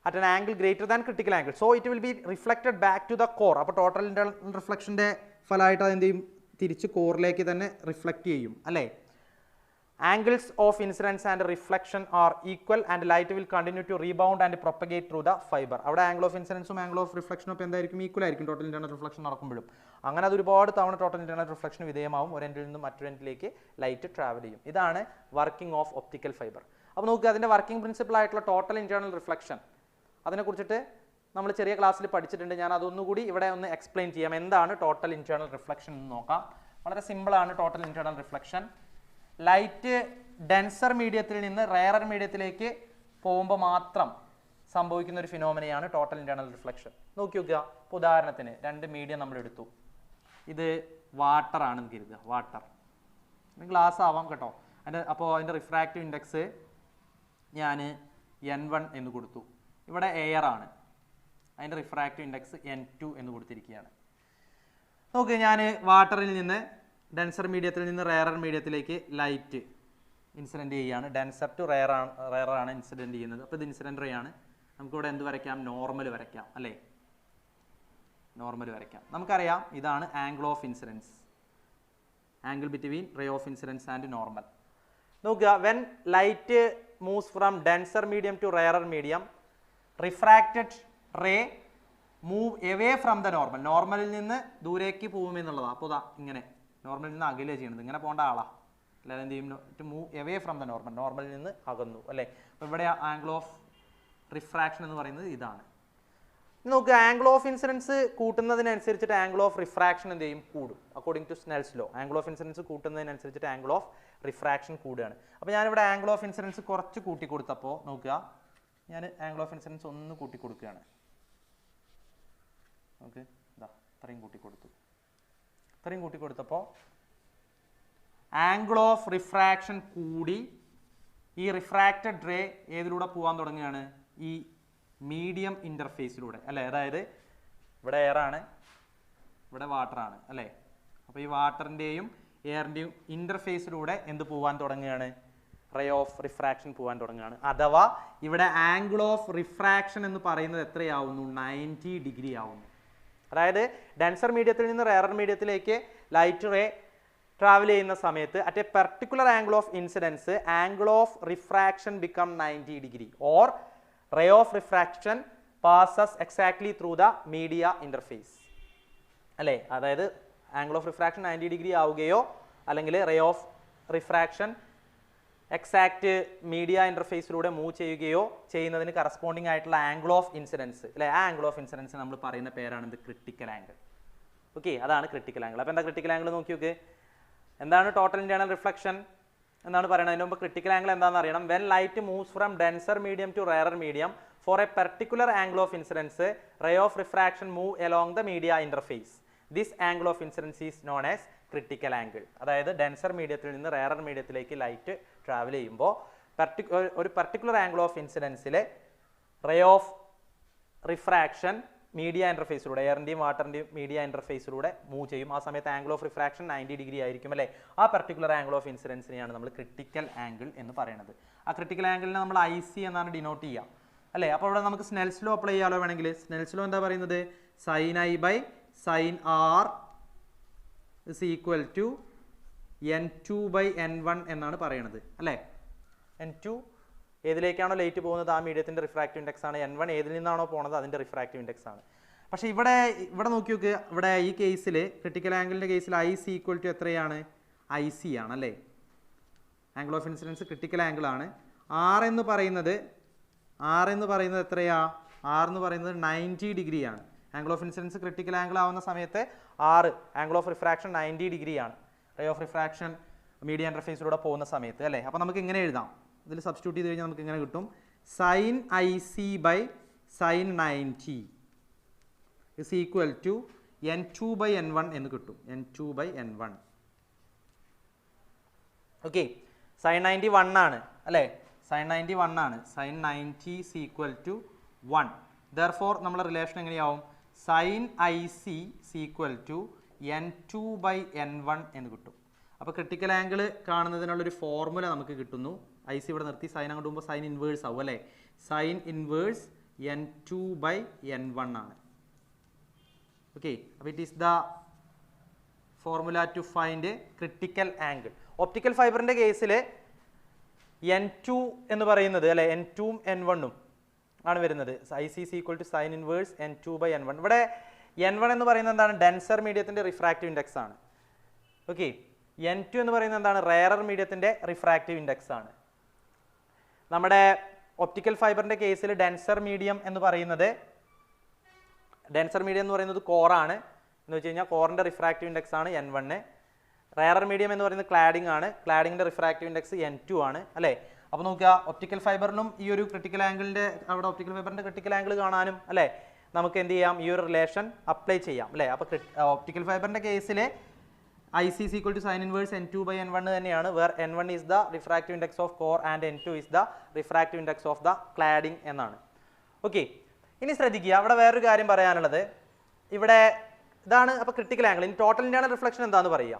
Speaker 1: at an angle greater than critical angle. So it will be reflected back to the core. അപ്പോൾ ടോട്ടൽ ഇൻറ്റേർണൽ റിഫ്ലക്ഷൻ്റെ ഫലമായിട്ട് അതെന്ത് ചെയ്യും? തിരിച്ച് കോറിലേക്ക് തന്നെ റിഫ്ലക്റ്റ് ചെയ്യും അല്ലേ. Angles of incidence and reflection are equal and light will continue to rebound and propagate through the fiber. അവിടെ angle of ഇൻസിഡൻസും angle of റിഫ്ലക്ഷനും ഒക്കെ എന്തായിരിക്കും? ഈക്വൽ ആയിരിക്കും ടോട്ടൽ ഇൻറ്റേർണൽ റിഫ്ലക്ഷൻ നടക്കുമ്പോഴും. അങ്ങനെ അത് ഒരുപാട് തവണ ടോട്ടൽ ഇൻറ്റേർണൽ റിഫ്ലക്ഷന് വിധേയമാവും. ഒരു എൻഡിൽ നിന്ന് മറ്റൊരു എൻഡിലേക്ക് ലൈറ്റ് ട്രാവൽ ചെയ്യും. ഇതാണ് വർക്കിംഗ് ഓഫ് ഒപ്റ്റിക്കൽ ഫൈബർ. അപ്പോൾ നോക്കുക, അതിൻ്റെ വർക്കിംഗ് പ്രിൻസിപ്പിൾ ആയിട്ടുള്ള ടോട്ടൽ ഇൻറ്റേർണൽ റിഫ്ലക്ഷൻ അതിനെക്കുറിച്ചിട്ട് നമ്മൾ ചെറിയ ക്ലാസ്സിൽ പഠിച്ചിട്ടുണ്ട്. ഞാൻ അതൊന്നുകൂടി ഇവിടെ ഒന്ന് എക്സ്പ്ലെയിൻ ചെയ്യാം. എന്താണ് ടോട്ടൽ ഇൻറ്റേർണൽ റിഫ്ലക്ഷൻ എന്ന് നോക്കാം. വളരെ സിമ്പിളാണ് total internal reflection. Light denser മീഡിയത്തിൽ നിന്ന് റെയറർ മീഡിയത്തിലേക്ക് പോകുമ്പോൾ മാത്രം സംഭവിക്കുന്ന ഒരു ഫിനോമിനയാണ് ടോട്ടൽ ഇൻറ്റേർണൽ റിഫ്ലക്ഷൻ. നോക്കി നോക്കുക, ഇപ്പോൾ ഉദാഹരണത്തിന് രണ്ട് മീഡിയം നമ്മൾ എടുത്തു. ഇത് വാട്ടർ ആണെന്ന് കരുതുക, വാട്ടർ ഗ്ലാസ് ആവാം കേട്ടോ. അപ്പോൾ അതിൻ്റെ റിഫ്രാക്റ്റീവ് ഇൻഡെക്സ് ഞാൻ N1 എന്ന് കൊടുത്തു. ഇവിടെ എയർ ആണ്, അതിൻ്റെ റിഫ്രാക്റ്റീവ് ഇൻഡെക്സ് N2 എന്ന് കൊടുത്തിരിക്കുകയാണ്. നോക്ക്, ഞാൻ വാട്ടറിൽ നിന്ന് ഡെൻസർ മീഡിയത്തിൽ നിന്ന് റെയറർ മീഡിയത്തിലേക്ക് ലൈറ്റ് ഇൻസിഡൻറ്റ് ചെയ്യുകയാണ്. ഡെൻസർ ടു റെയറാണ് ഇൻസിഡൻറ്റ് ചെയ്യുന്നത്. അപ്പോൾ ഇത് ഇൻസിഡൻറ്റ് റേ ആണ്. നമുക്കിവിടെ എന്ത് വരയ്ക്കാം? നോർമൽ വരയ്ക്കാം അല്ലേ. നോർമൽ വരയ്ക്കാം. നമുക്കറിയാം ഇതാണ് angle of incidence, angle between ray of incidence and normal. നോക്കുക, when light moves from denser medium to rarer medium, refracted ray move away from the normal. നോർമലിൽ നിന്ന് ദൂരേക്ക് പോകുമെന്നുള്ളതാണ്. അപ്പോൾ ഇങ്ങനെ നോർമലിൽ നിന്ന് അകലെ ചെയ്യുന്നത്, ഇങ്ങനെ പോകേണ്ട ആളാണ് അല്ലാതെ എന്ത് ചെയ്യും? To move away from the normal, നോർമലിൽ നിന്ന് അകന്നു അല്ലേ. അപ്പോൾ ഇവിടെ ആംഗിൾ ഓഫ് റിഫ്രാക്ഷൻ എന്ന് പറയുന്നത് ഇതാണ്. നോക്കുക, ആംഗിൾ ഓഫ് ഇൻസിഡൻസ് കൂട്ടുന്നതിനനുസരിച്ചിട്ട് ആംഗിൾ ഓഫ് റിഫ്രാക്ഷൻ എന്ത് ചെയ്യും? കൂടും. According to Snell's law angle of incidence കൂട്ടുന്നതിനനുസരിച്ചിട്ട് ആംഗിൾ ഓഫ് റിഫ്രാക്ഷൻ കൂടുകയാണ്. അപ്പോൾ ഞാനിവിടെ ആംഗിൾ ഓഫ് ഇൻസിഡൻസ് കുറച്ച് കൂട്ടി കൊടുത്തപ്പോൾ നോക്കുക, ഞാൻ ആംഗിൾ ഓഫ് ഇൻസിഡൻസ് ഒന്ന് കൂട്ടി കൊടുക്കുകയാണ്. ഓക്കെ, ഇതാ ഇത്രയും കൂട്ടി കൊടുത്തു. ഇത്രയും കൂട്ടി കൊടുത്തപ്പോൾ ആംഗിൾ ഓഫ് റിഫ്രാക്ഷൻ കൂടി ഈ റിഫ്രാക്റ്റഡ് റേ ഏതിലൂടെ പോകാൻ തുടങ്ങുകയാണ്? ഈ മീഡിയം ഇൻ്റർഫേസിലൂടെ അല്ലേ, അതായത് ഇവിടെ എയറാണ്, ഇവിടെ വാട്ടറാണ് അല്ലേ. അപ്പോൾ ഈ വാട്ടറിൻ്റെയും എയറിൻ്റെയും ഇൻ്റർഫേസിലൂടെ എന്ത് പോകാൻ തുടങ്ങുകയാണ്, റേ ഓഫ് റിഫ്രാക്ഷൻ പോകാൻ തുടങ്ങുകയാണ്. അഥവാ ഇവിടെ ആംഗിൾ ഓഫ് റിഫ്രാക്ഷൻ എന്ന് പറയുന്നത് എത്രയാവുന്നു, 90 ഡിഗ്രി ആവുന്നു. അതായത് ഡെൻസർ മീഡിയത്തിൽ നിന്ന് റെയറർ മീഡിയത്തിലേക്ക് ലൈറ്റ് റേ ട്രാവൽ ചെയ്യുന്ന സമയത്ത് at a particular angle of incidence angle of refraction become 90 degree or ray of refraction passes exactly through the media interface അല്ലേ. അതായത് ആംഗിൾ ഓഫ് റിഫ്രാക്ഷൻ 90 ഡിഗ്രി ആവുകയോ അല്ലെങ്കിൽ ray of refraction exact media ഇൻ്റർഫേസിലൂടെ move ചെയ്യുകയോ ചെയ്യുന്നതിന് corresponding ആയിട്ടുള്ള angle of incidents അല്ലെ, ആ ആംഗിൾ ഓഫ് ഇൻസിഡൻസ് നമ്മൾ പറയുന്ന പേരാണ് ഇത് ക്രിട്ടിക്കൽ ആംഗിൾ. ഓക്കെ, അതാണ് ക്രിട്ടിക്കൽ ആംഗിൾ. അപ്പോൾ എന്താ ക്രിട്ടിക്കൽ ആംഗിൾ നോക്കി നോക്ക്. എന്താണ് ടോട്ടൽ ഇന്റേണൽ റിഫ്ലക്ഷൻ എന്നാണ് പറയുന്നത്. അതിന് മുമ്പ് ക്രിട്ടിക്കൽ ആംഗിൾ എന്താണെന്ന് അറിയണം. When light moves from denser medium to rarer medium for a particular angle of incidence ray of refraction move along the media interface. This angle of incidence is known as critical angle. അതായത് denser മീഡിയത്തിൽ നിന്ന് rarer മീഡിയത്തിലേക്ക് light travel ചെയ്യുമ്പോൾ ഒരു particular angle of ഇൻസിഡൻസിലെ ray of refraction media ഇൻ്റർഫേസിലൂടെ എയറിൻ്റെയും വാട്ടറിൻ്റെയും മീഡിയ ഇൻ്റർഫേസിലൂടെ മൂവ് ചെയ്യും. ആ സമയത്ത് ആംഗിൾ ഓഫ് റിഫ്രാക്ഷൻ 90 ഡിഗ്രി ആയിരിക്കും അല്ലേ. ആ പർട്ടിക്കുലർ ആംഗിൾ ഓഫ് ഇൻസിഡൻസിനെയാണ് നമ്മൾ ക്രിട്ടിക്കൽ ആംഗിൾ എന്ന് പറയുന്നത്. ആ ക്രിട്ടിക്കൽ ആംഗിളിനെ നമ്മൾ IC എന്നാണ് ഡിനോട്ട് ചെയ്യുക അല്ലേ. അപ്പോൾ ഇവിടെ നമുക്ക് സ്നെൽസ് ലോ അപ്ലൈ ചെയ്യാലോ വേണമെങ്കിൽ. സ്നെൽസ് ലോ എന്താ പറയുന്നത്, sin I by sin R is equal to N2 by N1 എന്നാണ് പറയുന്നത് അല്ലേ. N2 ഏതിലേക്കാണോ ലൈറ്റ് പോകുന്നത് ആ മീഡിയത്തിൻ്റെ റിഫ്രാക്റ്റീവ് ഇൻഡെക്സ് ആണ്. N1 ഏതിൽ നിന്നാണോ പോകുന്നത് അതിൻ്റെ റിഫ്രാക്റ്റീവ് ഇൻഡെക്സ് ആണ്. പക്ഷേ ഇവിടെ നോക്കി നോക്ക്, ഇവിടെ ഈ കേസിൽ ക്രിട്ടിക്കൽ ആംഗിളിൻ്റെ കേസിൽ IC ഈക്വൽ ടു എത്രയാണ്, IC ആണ് അല്ലേ. Angle of incidence critical angle ആണ്. R എന്ന് പറയുന്നത് എത്രയാ, R എന്ന് പറയുന്നത് 90 ഡിഗ്രിയാണ്. Angle of incidence critical angle ആവുന്ന സമയത്ത് R ആംഗിൾ ഓഫ് റിഫ്രാക്ഷൻ 90 ഡിഗ്രിയാണ്. റേ ഓഫ് റിഫ്രാക്ഷൻ മീഡിയ ഇൻ്റർഫേസിലൂടെ പോകുന്ന സമയത്ത് അല്ലേ. അപ്പോൾ നമുക്ക് ഇങ്ങനെ എഴുതാം, ഇതിൽ സബ്സ്റ്റിറ്റ്യൂട്ട് ചെയ്ത് കഴിഞ്ഞാൽ നമുക്ക് ഇങ്ങനെ കിട്ടും, sin IC by sin 90 is equal to N2 by N1 എന്ന് കിട്ടും. N2 by N1. Okay, sin 90 1 ആണ് അല്ലേ. sin 90 1 ആണ്. sin 90 is equal to 1. therefore നമ്മളെ relation എങ്ങനെയാവും, sin IC is equal to N2 by N1 എന്ന് കിട്ടും. അപ്പോൾ ക്രിട്ടിക്കൽ ആംഗിൾ കാണുന്നതിനുള്ളൊരു ഫോർമുല നമുക്ക് കിട്ടുന്നു. IC ഇവിടെ നിർത്തി സൈൻ അങ്ങോട്ട് പോകുമ്പോൾ സൈൻ ഇൻവേഴ്സ് ആവും അല്ലേ. Sine inverse N2 by N1 ആണ്. ഓക്കെ, അപ്പോൾ it is the formula to find critical angle. Optical ഫൈബറിൻ്റെ കേസിൽ N2 എന്ന് പറയുന്നത് അല്ലേ, N2ഉം N1ഉം ആണ് വരുന്നത്. IC is equal to sin inverse N2 by N1. ഇവിടെ N1 എന്ന് പറയുന്നത് എന്താണ്, ഡെൻസർ മീഡിയത്തിൻ്റെ റിഫ്രാക്റ്റീവ് ഇൻഡെക്സ് ആണ്. ഓക്കെ, N2 എന്ന് പറയുന്നത് എന്താണ്, റെയറർ മീഡിയത്തിൻ്റെ റിഫ്രാക്റ്റീവ് ഇൻഡെക്സ് ആണ്. നമ്മുടെ ഒപ്റ്റിക്കൽ ഫൈബറിൻ്റെ കേസിൽ ഡെൻസർ മീഡിയം എന്ന് പറയുന്നത് കോറാണ് എന്ന് വെച്ച് കഴിഞ്ഞാൽ കോറിൻ്റെ റിഫ്രാക്റ്റീവ് ഇൻഡെക്സ് ആണ് N1. റെയറർ മീഡിയം എന്ന് പറയുന്നത് ക്ലാഡിംഗ് ആണ്. ക്ലാഡിങ്ങിൻ്റെ റിഫ്രാക്റ്റീവ് ഇൻഡെക്സ് N2 ആണ് അല്ലേ. അപ്പോൾ നോക്കുക, ഒപ്റ്റിക്കൽ ഫൈബറിനും ഈ ഒരു ക്രിട്ടിക്കൽ ആംഗിളിൻ്റെ അവിടെ ഒപ്റ്റിക്കൽ ഫൈബറിൻ്റെ ക്രിട്ടിക്കൽ ആംഗിൾ കാണാനും അല്ലേ നമുക്ക് എന്ത് ചെയ്യാം, ഈ ഒരു റിലേഷൻ അപ്ലൈ ചെയ്യാം അല്ലേ. അപ്പോൾ ഒപ്റ്റിക്കൽ ഫൈബറിൻ്റെ കേസിൽ IC is equal to sin inverse N2 by N1 തന്നെയാണ്, where N1 is the refractive index of core and N2 is the refractive index of the cladding എന്നാണ്. ഓക്കെ, ഇനി ശ്രദ്ധിക്കുക, അവിടെ വേറൊരു കാര്യം പറയാനുള്ളത്, ഇവിടെ ഇതാണ് അപ്പോൾ ക്രിട്ടിക്കൽ ആംഗിൾ. ഇനി ടോട്ടൽ ഇന്റേണൽ റിഫ്ലക്ഷൻ എന്താണെന്ന് പറയുക.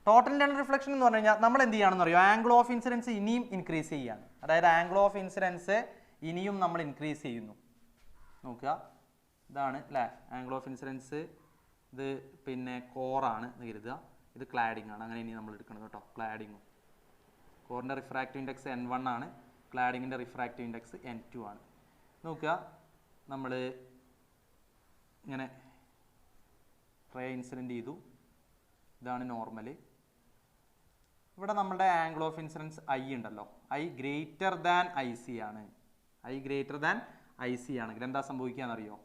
Speaker 1: ടോട്ടൽ ഇന്റേണൽ റിഫ്ലക്ഷൻ എന്ന് പറഞ്ഞു കഴിഞ്ഞാൽ നമ്മൾ എന്ത് ചെയ്യുകയാണെന്ന് അറിയോ, ആംഗിൾ ഓഫ് ഇൻസിഡൻസ് ഇനിയും ഇൻക്രീസ് ചെയ്യുകയാണ്. അതായത് ആംഗിൾ ഓഫ് ഇൻസിഡൻസ് ഇനിയും നമ്മൾ ഇൻക്രീസ് ചെയ്യുന്നു. നോക്കുക, ഇതാണ് അല്ലേ ആംഗിൾ ഓഫ് ഇൻസിഡൻസ്. ഇത് പിന്നെ കോറാണ് എന്ന് കരുതുക, ഇത് ക്ലാഡിംഗ് ആണ്. അങ്ങനെ ഇനി നമ്മൾ എടുക്കണം കേട്ടോ. ക്ലാഡിങ്ങും കോറിൻ്റെ റിഫ്രാക്റ്റീവ് ഇൻഡെക്സ് N1 ആണ്, ക്ലാഡിങ്ങിൻ്റെ റിഫ്രാക്റ്റീവ് ഇൻഡെക്സ് N2 ആണ്. നോക്കുക, നമ്മൾ ഇങ്ങനെ റേ ഇൻസിഡൻറ്റ് ചെയ്തു, ഇതാണ് നോർമൽ. ഇവിടെ നമ്മുടെ ആംഗിൾ ഓഫ് ഇൻസിഡൻസ് I ഉണ്ടല്ലോ, I ഗ്രേറ്റർ ദാൻ IC ആണ്. I ഗ്രേറ്റർ ദാൻ IC ആണെങ്കിൽ എന്താ സംഭവിക്കുക എന്നറിയോ,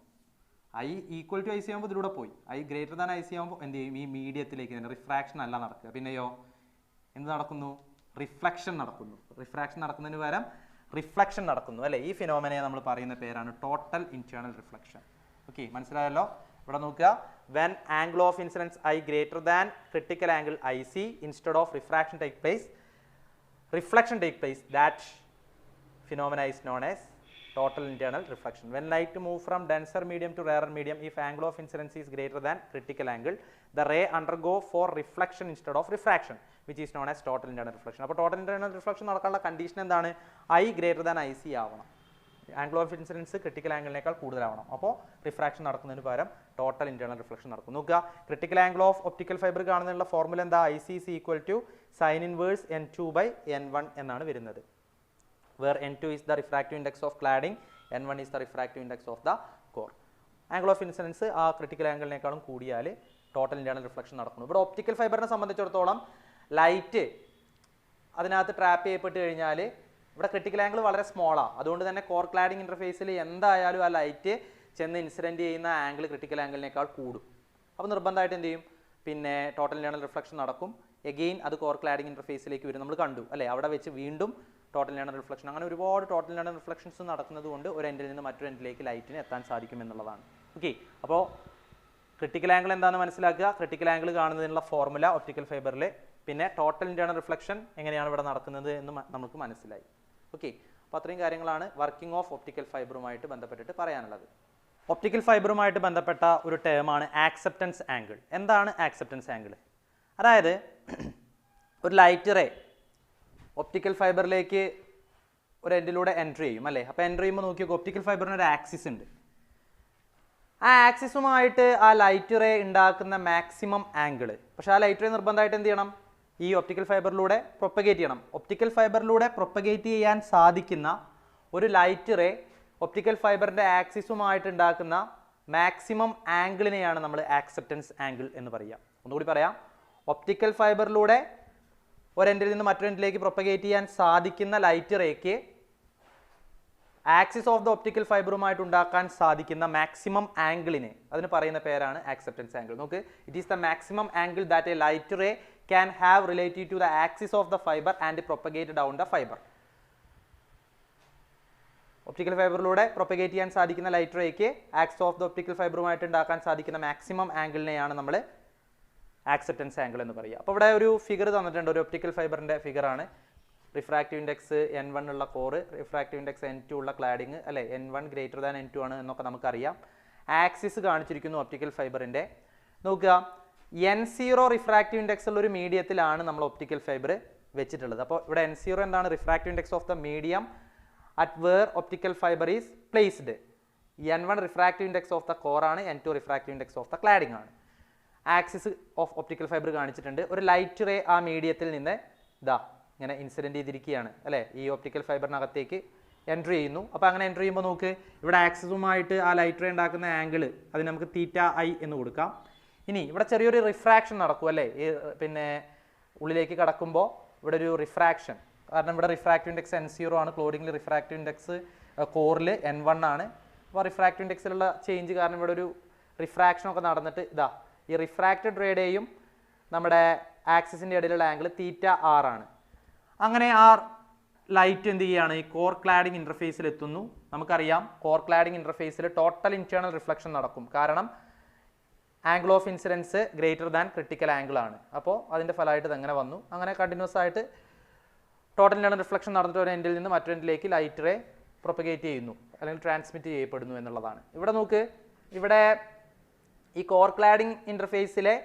Speaker 1: I ഈക്വൽ ടു IC ആകുമ്പോൾ ഇതിലൂടെ പോയി. I ഗ്രേറ്റർ ദാൻ IC ആകുമ്പോൾ എന്ത് ചെയ്യും, ഈ മീഡിയത്തിലേക്ക് തന്നെ റിഫ്രാക്ഷൻ അല്ല നടക്കുക, പിന്നെയോ എന്ത് നടക്കുന്നു, റിഫ്ലക്ഷൻ നടക്കുന്നു. റിഫ്രാക്ഷൻ നടക്കുന്നതിന് പകരം റിഫ്ലക്ഷൻ നടക്കുന്നു അല്ലേ. ഈ ഫിനോമിനയെ നമ്മൾ പറയുന്ന പേരാണ് ടോട്ടൽ ഇന്റേണൽ റിഫ്ലക്ഷൻ. ഓക്കെ, മനസ്സിലായല്ലോ. ഇവിടെ നോക്കുക, when angle of incidence I greater than critical angle IC instead of refraction reflection take place, that phenomena is known as total internal reflection. When light move from denser medium to rarer medium, if angle of incidence is greater than critical angle, the ray undergo for reflection instead of refraction, which is known as total internal reflection. അപ്പോൾ total internal reflection നടക്കാനുള്ള condition എന്താണ്? I greater than IC ആവണം. Angle of incidence critical ആംഗിളിനേക്കാൾ കൂടുതലാവണം. അപ്പോൾ refraction നടക്കുന്നതിന് പകരം total internal reflection നടക്കും. നോക്കുക, critical angle of optical fibre കാണുന്നതിനുള്ള ഫോർമുല എന്താ? IC is equal to sin inverse N2 by N1 എന്നാണ് വരുന്നത്. Where N2 is the refractive index of cladding, N1 is the refractive index of the core. Angle of incidents ആ critical ആംഗിളിനേക്കാളും കൂടിയാൽ total internal reflection നടക്കുന്നു. ഇവിടെ optical ഫൈബറിനെ സംബന്ധിച്ചിടത്തോളം light അതിനകത്ത് trap ചെയ്യപ്പെട്ട് കഴിഞ്ഞാൽ ഇവിടെ ക്രിട്ടിക്കൽ ആംഗിൾ വളരെ സ്മോളാണ്. അതുകൊണ്ട് തന്നെ കോർ ക്ലാഡിംഗ് ഇൻ്റർഫേസിൽ എന്തായാലും ആ ലൈറ്റ് ചെന്ന് ഇൻസിഡൻറ്റ് ചെയ്യുന്ന ആംഗിൾ ക്രിട്ടിക്കൽ ആംഗിളിനേക്കാൾ കൂടും. അപ്പോൾ നിർബന്ധമായിട്ട് എന്ത് ചെയ്യും? പിന്നെ ടോട്ടൽ ഇന്റേണൽ റിഫ്ലക്ഷൻ നടക്കും. എഗെയിൻ അത് കോർ ക്ലാഡിംഗ് ഇൻ്റർഫേസിലേക്ക് വരും. നമ്മൾ കണ്ടു അല്ലേ, അവിടെ വെച്ച് വീണ്ടും ടോട്ടൽ ഇന്റേണൽ റിഫ്ലക്ഷൻ. അങ്ങനെ ഒരുപാട് ടോട്ടൽ ഇന്റേണൽ റിഫ്ലക്ഷൻസ് നടക്കുന്നത് കൊണ്ട് ഒരു എൻഡിൽ നിന്ന് മറ്റൊരു എൻഡിലേക്ക് ലൈറ്റിന് എത്താൻ സാധിക്കും എന്നുള്ളതാണ്. ഓക്കെ, അപ്പോൾ ക്രിട്ടിക്കൽ ആംഗിൾ എന്താണെന്ന് മനസ്സിലാക്കുക. ക്രിട്ടിക്കൽ ആംഗിൾ കാണുന്നതിനുള്ള ഫോർമുല ഒപ്റ്റിക്കൽ ഫൈബറിൽ, പിന്നെ ടോട്ടൽ ഇന്റേണൽ റിഫ്ലക്ഷൻ എങ്ങനെയാണ് ഇവിടെ നടക്കുന്നത് എന്ന് നമുക്ക് മനസ്സിലായി. ഓക്കെ, അപ്പോൾ അത്രയും കാര്യങ്ങളാണ് വർക്കിംഗ് ഓഫ് ഒപ്റ്റിക്കൽ ഫൈബറുമായിട്ട് ബന്ധപ്പെട്ടിട്ട് പറയാനുള്ളത്. ഒപ്റ്റിക്കൽ ഫൈബറുമായിട്ട് ബന്ധപ്പെട്ട ഒരു ടേമാണ് ആക്സെപ്റ്റൻസ് ആംഗിൾ. എന്താണ് ആക്സെപ്റ്റൻസ് ആംഗിൾ? അതായത് ഒരു ലൈറ്റ് റേ ഒപ്റ്റിക്കൽ ഫൈബറിലേക്ക് ഒരു എൻഡിലൂടെ എൻട്രി ചെയ്യും അല്ലേ. അപ്പോൾ എൻട്രി ചെയ്യുമ്പോൾ നോക്കിയോ, ഒപ്റ്റിക്കൽ ഫൈബറിന് ഒരു ആക്സിസ് ഉണ്ട്. ആ ആക്സിസുമായിട്ട് ആ ലൈറ്റ് റേ ഉണ്ടാക്കുന്ന മാക്സിമം ആംഗിൾ, പക്ഷേ ആ ലൈറ്റ് റേ നിർബന്ധമായിട്ട് എന്ത് ചെയ്യണം? ഈ ഒപ്റ്റിക്കൽ ഫൈബറിലൂടെ പ്രൊപ്പഗേറ്റ് ചെയ്യണം. ഒപ്റ്റിക്കൽ ഫൈബറിലൂടെ പ്രൊപ്പഗേറ്റ് ചെയ്യാൻ സാധിക്കുന്ന ഒരു ലൈറ്റ് റേ ഒപ്റ്റിക്കൽ ഫൈബറിൻ്റെ ആക്സിസുമായിട്ട് ഉണ്ടാക്കുന്ന മാക്സിമം ആംഗിളിനെയാണ് നമ്മൾ ആക്സെപ്റ്റൻസ് ആംഗിൾ എന്ന് പറയുക. ഒന്നുകൂടി പറയാം, ഒപ്റ്റിക്കൽ ഫൈബറിലൂടെ ഒരെൻഡിൽ നിന്ന് മറ്റൊരു എൻഡിലേക്ക് പ്രൊപ്പഗേറ്റ് ചെയ്യാൻ സാധിക്കുന്ന ലൈറ്റ് റേക്ക് ആക്സിസ് ഓഫ് ദ ഒപ്റ്റിക്കൽ ഫൈബറുമായിട്ട് ഉണ്ടാക്കാൻ സാധിക്കുന്ന മാക്സിമം ആംഗിളിനെ അതിന് പറയുന്ന പേരാണ് ആക്സെപ്റ്റൻസ് ആംഗിൾ. നോക്ക്, it is the maximum angle that a light ray can have related to the axis of the fiber and propagate down the fiber. ഒപ്റ്റിക്കൽ ഫൈബറിലൂടെ പ്രൊപ്പഗേറ്റ് ചെയ്യാൻ സാധിക്കുന്ന ലൈറ്റ് റേക്ക് ആക്സിസ് ഓഫ് ദ ഒപ്റ്റിക്കൽ ഫൈബറുമായിട്ട് ഉണ്ടാക്കാൻ സാധിക്കുന്ന maximum ആംഗിളിനെയാണ് നമ്മൾ ആക്സെപ്റ്റൻസ് ആംഗിൾ എന്ന് പറയുക. അപ്പോൾ ഇവിടെ ഒരു ഫിഗർ തന്നിട്ടുണ്ട്, ഒരു ഒപ്റ്റിക്കൽ ഫൈബറിൻ്റെ ഫിഗറാണ്. റിഫ്രാക്റ്റീവ് ഇൻഡെക്സ് N1 ഉള്ള കോറ്, റിഫ്രാക്റ്റീവ് ഇൻഡെക്സ് N2 ഉള്ള ക്ലാഡിങ് അല്ലേ. N1 ഗ്രേറ്റർ ദാൻ N2 ആണ് എന്നൊക്കെ നമുക്കറിയാം. ആക്സിസ് കാണിച്ചിരിക്കുന്നു ഒപ്റ്റിക്കൽ ഫൈബറിൻ്റെ. നോക്കുക, N0 റിഫ്രാക്റ്റീവ് ഇൻഡെക്സ് ഉള്ള ഒരു മീഡിയത്തിലാണ് നമ്മൾ ഒപ്റ്റിക്കൽ ഫൈബർ വെച്ചിട്ടുള്ളത്. അപ്പോൾ ഇവിടെ N0 എന്താണ്? Refractive index of the medium at where optical fibre is placed. N1 refractive index of the core ആണ്, N2 refractive index of the cladding ആണ്. ആക്സിസ് ഓഫ് ഒപ്റ്റിക്കൽ ഫൈബർ കാണിച്ചിട്ടുണ്ട്. ഒരു ലൈറ്റ് റേ ആ മീഡിയത്തിൽ നിന്ന് ഇതാ ഇങ്ങനെ ഇൻസിഡൻറ്റ് ചെയ്തിരിക്കുകയാണ് അല്ലേ. ഈ ഒപ്റ്റിക്കൽ ഫൈബറിനകത്തേക്ക് എൻട്രി ചെയ്യുന്നു. അപ്പോൾ അങ്ങനെ എൻട്രി ചെയ്യുമ്പോൾ നോക്ക്, ഇവിടെ ആക്സിസുമായിട്ട് ആ ലൈറ്റ് റേ ഉണ്ടാക്കുന്ന ആംഗിൾ അതിന് നമുക്ക് θi എന്ന് കൊടുക്കാം. ഇനി ഇവിടെ ചെറിയൊരു റിഫ്രാക്ഷൻ നടക്കും അല്ലേ. ഈ പിന്നെ ഉള്ളിലേക്ക് കടക്കുമ്പോൾ ഇവിടെ ഒരു റിഫ്രാക്ഷൻ, കാരണം ഇവിടെ റിഫ്രാക്റ്റീവ് ഇൻഡെക്സ് N0 ആണ്, ക്ലോഡിങ്ങിൽ റിഫ്രാക്റ്റീവ് ഇൻഡെക്സ് കോറിൽ N1 ആണ്. അപ്പോൾ റിഫ്രാക്റ്റീവ് ഇൻഡെക്സിലുള്ള ചേഞ്ച് കാരണം ഇവിടെ ഒരു റിഫ്രാക്ഷൻ ഒക്കെ നടന്നിട്ട് ഇതാ ഈ റിഫ്രാക്റ്റഡ് റേയുടെയും നമ്മുടെ ആക്സിസിൻ്റെ ഇടയിലുള്ള ആംഗിൾ θr ആണ്. അങ്ങനെ ആ ലൈറ്റ് എന്ത് ചെയ്യുകയാണ്? ഈ കോർ ക്ലാഡിംഗ് ഇൻ്റർഫേസിൽ എത്തുന്നു. നമുക്കറിയാം കോർ ക്ലാഡിംഗ് ഇൻ്റർഫേസിൽ ടോട്ടൽ ഇൻറ്റേർണൽ റിഫ്ലക്ഷൻ നടക്കും, കാരണം angle of incidence greater than critical angle ആണ്. അപ്പോൾ അതിൻ്റെ ഫലമായിട്ട് ഇത് എങ്ങനെ വന്നു? അങ്ങനെ കണ്ടിന്യൂസ് ആയിട്ട് ടോട്ടൽ ഇന്റേണൽ റിഫ്ലക്ഷൻ നടന്നിട്ട് ഒരു എൻഡിൽ നിന്ന് മറ്റൊരു എൻഡിലേക്ക് ലൈറ്റ് റേ പ്രൊപ്പഗേറ്റ് ചെയ്യുന്നു അല്ലെങ്കിൽ ട്രാൻസ്മിറ്റ് ചെയ്യപ്പെടുന്നു എന്നുള്ളതാണ്. ഇവിടെ നോക്ക്, ഇവിടെ ഈ കോർ ക്ലാഡിംഗ് ഇൻ്റർഫേസിലെ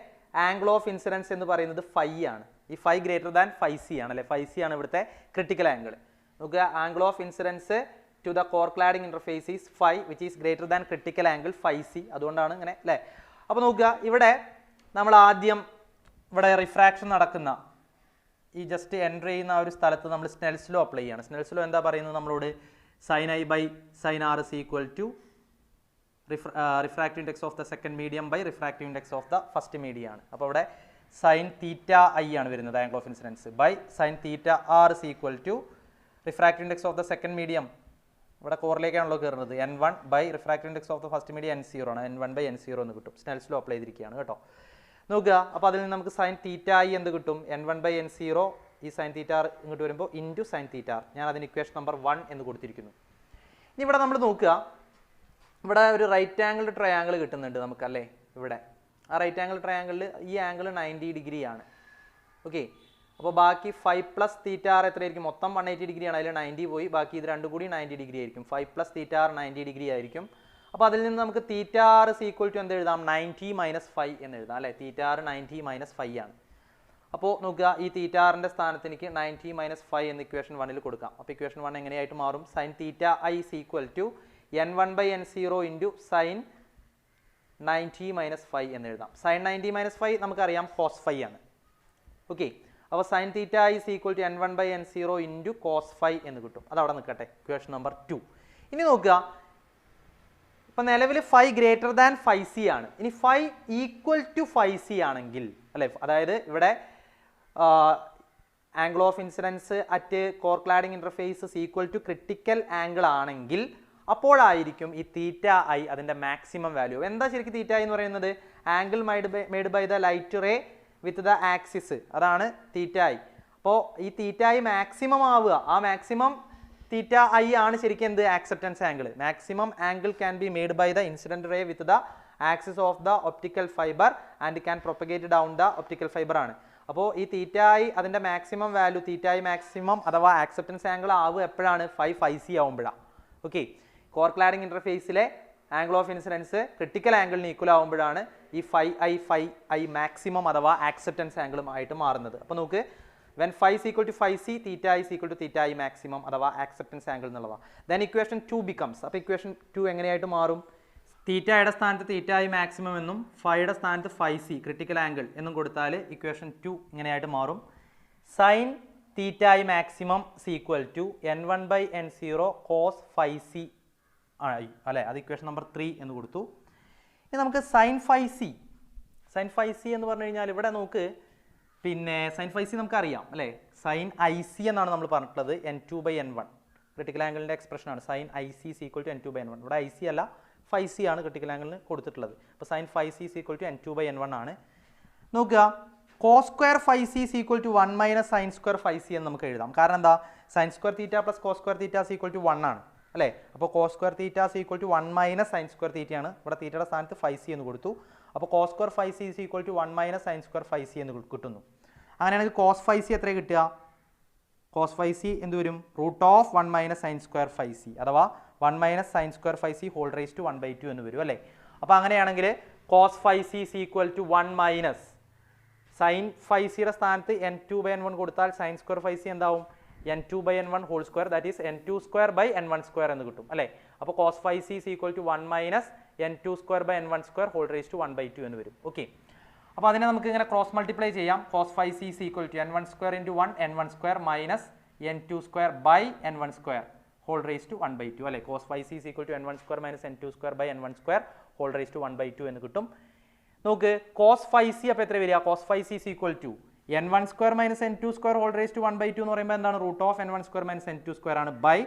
Speaker 1: ആംഗിൾ ഓഫ് ഇൻസിഡൻസ് എന്ന് പറയുന്നത് ഫൈ ആണ്. ഈ phi greater than phi C ആണ് അല്ലേ. ഫൈ സി ആണ് ഇവിടുത്തെ ക്രിട്ടിക്കൽ ആംഗിൾ. നോക്കുക, angle of incidence to the core cladding interface is phi which is greater than critical angle phi C. അതുകൊണ്ടാണ് ഇങ്ങനെ അല്ലേ. അപ്പോൾ നോക്കുക, ഇവിടെ നമ്മൾ ആദ്യം ഇവിടെ റിഫ്രാക്ഷൻ നടക്കുന്ന ഈ ജസ്റ്റ് എൻ്റർ ചെയ്യുന്ന ആ ഒരു സ്ഥലത്ത് നമ്മൾ സ്നെൽസ് ലോ അപ്ലൈ ചെയ്യാണ്. സ്നെൽസ് ലോ എന്താ പറയുന്നത് നമ്മളോട്? Sine i by sine r is equal to refractive index of the second medium by refractive index of the first medium ആണ്. അപ്പോൾ ഇവിടെ സൈൻ തീറ്റ ഐ ആണ് വരുന്നത് angle of incidence by sine theta r is equal to refractive index of the second medium ഇവിടെ കോറിലേക്കാണല്ലോ കയറുന്നത് N1 by refractive index of the first medium N0 ആണ്. N1 by N0 എന്ന് കിട്ടും. Snell's law apply ചെയ്തിരിക്കുകയാണ് കേട്ടോ. നോക്കുക, അപ്പോൾ അതിൽ നിന്ന് നമുക്ക് സൈൻ തീറ്റ ഐ എന്ത് കിട്ടും? N1 ബൈ N0 ഈ സൈൻ തീറ്റ ആർ ഇങ്ങോട്ട് വരുമ്പോൾ ഇൻറ്റു സൈൻ തീറ്റ ആർ. ഞാൻ അതിന് ഇക്വേഷൻ നമ്പർ 1 എന്ന് കൊടുത്തിരിക്കുന്നു. ഇനി ഇവിടെ നമ്മൾ നോക്കുക, ഇവിടെ ഒരു റൈറ്റ് ആംഗിൾ ട്രയാംഗിൾ കിട്ടുന്നുണ്ട് നമുക്കല്ലേ. ഇവിടെ ആ റൈറ്റ് ആംഗിൾ ട്രയാംഗിളിൽ ഈ ആംഗിൾ 90 ഡിഗ്രി ആണ്. ഓക്കെ, അപ്പോൾ ബാക്കി 5 പ്ലസ് തീറ്റ ആർ എത്രയായിരിക്കും? മൊത്തം 180 ഡിഗ്രിയാണ്, അതിൽ 90 പോയി, ബാക്കി ഇത് രണ്ടും കൂടി 90 ഡിഗ്രി ആയിരിക്കും. 5 പ്ലസ് തീറ്റ ആർ 90 ഡിഗ്രി ആയിരിക്കും. അപ്പോൾ അതിൽ നിന്ന് നമുക്ക് തീറ്റ ആർ ഇസ് ഈക്വൽ ടു എന്ത് എഴുതാം? 90 മൈനസ് 5 എന്ന് എഴുതാം അല്ലേ? തീറ്റ ആർ 90 മൈനസ് 5 ആണ്. അപ്പോൾ നോക്കുക, ഈ തീറ്റ ആറിൻ്റെ സ്ഥാനത്ത് എനിക്ക് 90 മൈനസ് 5 എന്ന് ഇക്വേഷൻ 1ൽ കൊടുക്കാം. അപ്പോൾ ഇക്വേഷൻ 1 എങ്ങനെയായിട്ട് മാറും? Sine theta i is equal to n1/n0 into sine 90 minus 5 എന്ന് എഴുതാം. സൈൻ 90 മൈനസ് 5 നമുക്കറിയാം കോസ് 5 ആണ്. ഓക്കെ, അപ്പോൾ sine theta is equal to n1/n0 into cos 5 എന്ന് കിട്ടും. അതവിടെ നിൽക്കട്ടെ, ഇക്വേഷൻ നമ്പർ 2. ഇനി നോക്കുക, ഇപ്പം നിലവിൽ 5 ഗ്രേറ്റർ ദാൻ 5c ആണ്. ഇനി 5 ഈക്വൽ ടു 5c ആണെങ്കിൽ അല്ലേ, അതായത് ഇവിടെ angle of incidence at core cladding interfaces equal to critical angle ആണെങ്കിൽ അപ്പോഴായിരിക്കും ഈ തീറ്റ ഐ അതിൻ്റെ മാക്സിമം വാല്യൂ. എന്താ ശരിക്കും തീറ്റ ഐ എന്ന് പറയുന്നത്? Angle made by the light ray with the axis, അതാണ് തീറ്റ ഐ. അപ്പോൾ ഈ തീറ്റ ഐ മാക്സിമം ആവുക, ആ മാക്സിമം തീറ്റ ഐ ആണ് ശരിക്കും എന്ത്? Acceptance angle. Maximum angle can be made by the incident ray with the axis of the optical fibre and can propagate down the optical fibre ആണ്. അപ്പോൾ ഈ theta I അതിൻ്റെ maximum value, theta I maximum അഥവാ acceptance angle ആവുക എപ്പോഴാണ്? 5c ആവുമ്പോഴാണ്. Okay, core cladding ഇൻ്റർഫേസിലെ angle of incidence critical ആംഗിളിന് ഈക്വൽ ആവുമ്പോഴാണ് ഈ 5i മാക്സിമം അഥവാ ആക്സെപ്റ്റൻസ് ആംഗിളും ആയിട്ട് മാറുന്നത്. അപ്പോൾ നമുക്ക് when 5 is equal to 5c, theta is equal to theta i maximum അഥവാ ആക്സെപ്റ്റൻസ് ആംഗിൾ എന്നുള്ളതാണ്. then equation 2 becomes, അപ്പോൾ ഇക്വേഷൻ 2 എങ്ങനെയായിട്ട് മാറും? തീറ്റയുടെ സ്ഥാനത്ത് തീറ്റ ഐ മാക്സിമം എന്നും 5യുടെ സ്ഥാനത്ത് 5c ക്രിട്ടിക്കൽ ആംഗിൾ എന്നും കൊടുത്താൽ ഇക്വേഷൻ 2 ഇങ്ങനെയായിട്ട് മാറും. Sine theta I maximum equal to n1/n0 cos 5c ആയി അല്ലേ? അത് ഇക്വേഷൻ നമ്പർ 3 എന്ന് കൊടുത്തു. ഇനി നമുക്ക് സൈൻ 5c എന്ന് പറഞ്ഞു കഴിഞ്ഞാൽ ഇവിടെ നമുക്ക് പിന്നെ സൈൻ 5c നമുക്കറിയാം അല്ലേ? സൈൻ IC എന്നാണ് നമ്മൾ പറഞ്ഞിട്ടുള്ളത്, n2/n1 ക്രിട്ടിക്കൽ ആംഗിളിൻ്റെ എക്സ്പ്രഷനാണ്. Sine IC is equal to n2/n1. ഇവിടെ IC അല്ല 5c ആണ് ക്രിട്ടിക്കൽ ആംഗിളിന് കൊടുത്തിട്ടുള്ളത്. അപ്പോൾ sign 5c is equal to n2/n1 ആണ്. നോക്കുക, cos square 5c is equal to 1 minus sin square 5c എന്ന് നമുക്ക് എഴുതാം. കാരണം എന്താ? sin square theta plus cos square theta is equal to 1 ആണ് അല്ലേ? അപ്പോൾ cos square theta is equal to 1 minus sin square theta ആണ്. ഇവിടെ തീറ്റയുടെ സ്ഥാനത്ത് 5c എന്ന് കൊടുത്തു. അപ്പോൾ cos square 5c is equal to 1 minus sin square 5c എന്ന് കിട്ടുന്നു. അങ്ങനെയാണെങ്കിൽ cos 5c എത്ര കിട്ടുക? cos 5c എന്ത് വരും? Root of 1 minus sine square 5c അഥവാ 1 minus sine square 5c whole raise to 1/2 എന്ന് വരും അല്ലേ? അപ്പോൾ അങ്ങനെയാണെങ്കിൽ cos 5c is equal to 1 minus sine 5cയുടെ സ്ഥാനത്ത് n2/n1 കൊടുത്താൽ സൈൻ സ്ക്വയർ 5c എന്താവും? n2/n1 whole square, that is n2/n1 square എന്ന് കിട്ടും അല്ലേ? അപ്പോൾ cos 5c is equal to 1 minus n2/n1 square whole raise to 1/2 എന്ന് വരും. ഓക്കെ, അപ്പോൾ അതിനെ നമുക്ക് ഇങ്ങനെ ക്രോസ് മൾട്ടിപ്ലൈ ചെയ്യാം. cos 5c is equal to n1 square into 1 n1 square minus n2 square by n1 square whole raised to 1/2 അല്ലേ? cos 5c is equal to n1 square minus n2 square by n1 square whole raised to 1/2 എന്ന് കിട്ടും. നോക്ക്, cos 5c അപ്പോൾ എത്ര വരിക? cos 5c is equal to n1 square minus n2 square whole raised to 1/2 എന്ന് പറയുമ്പോൾ എന്താണ്? Root of n1 square minus n2 square ആണ് by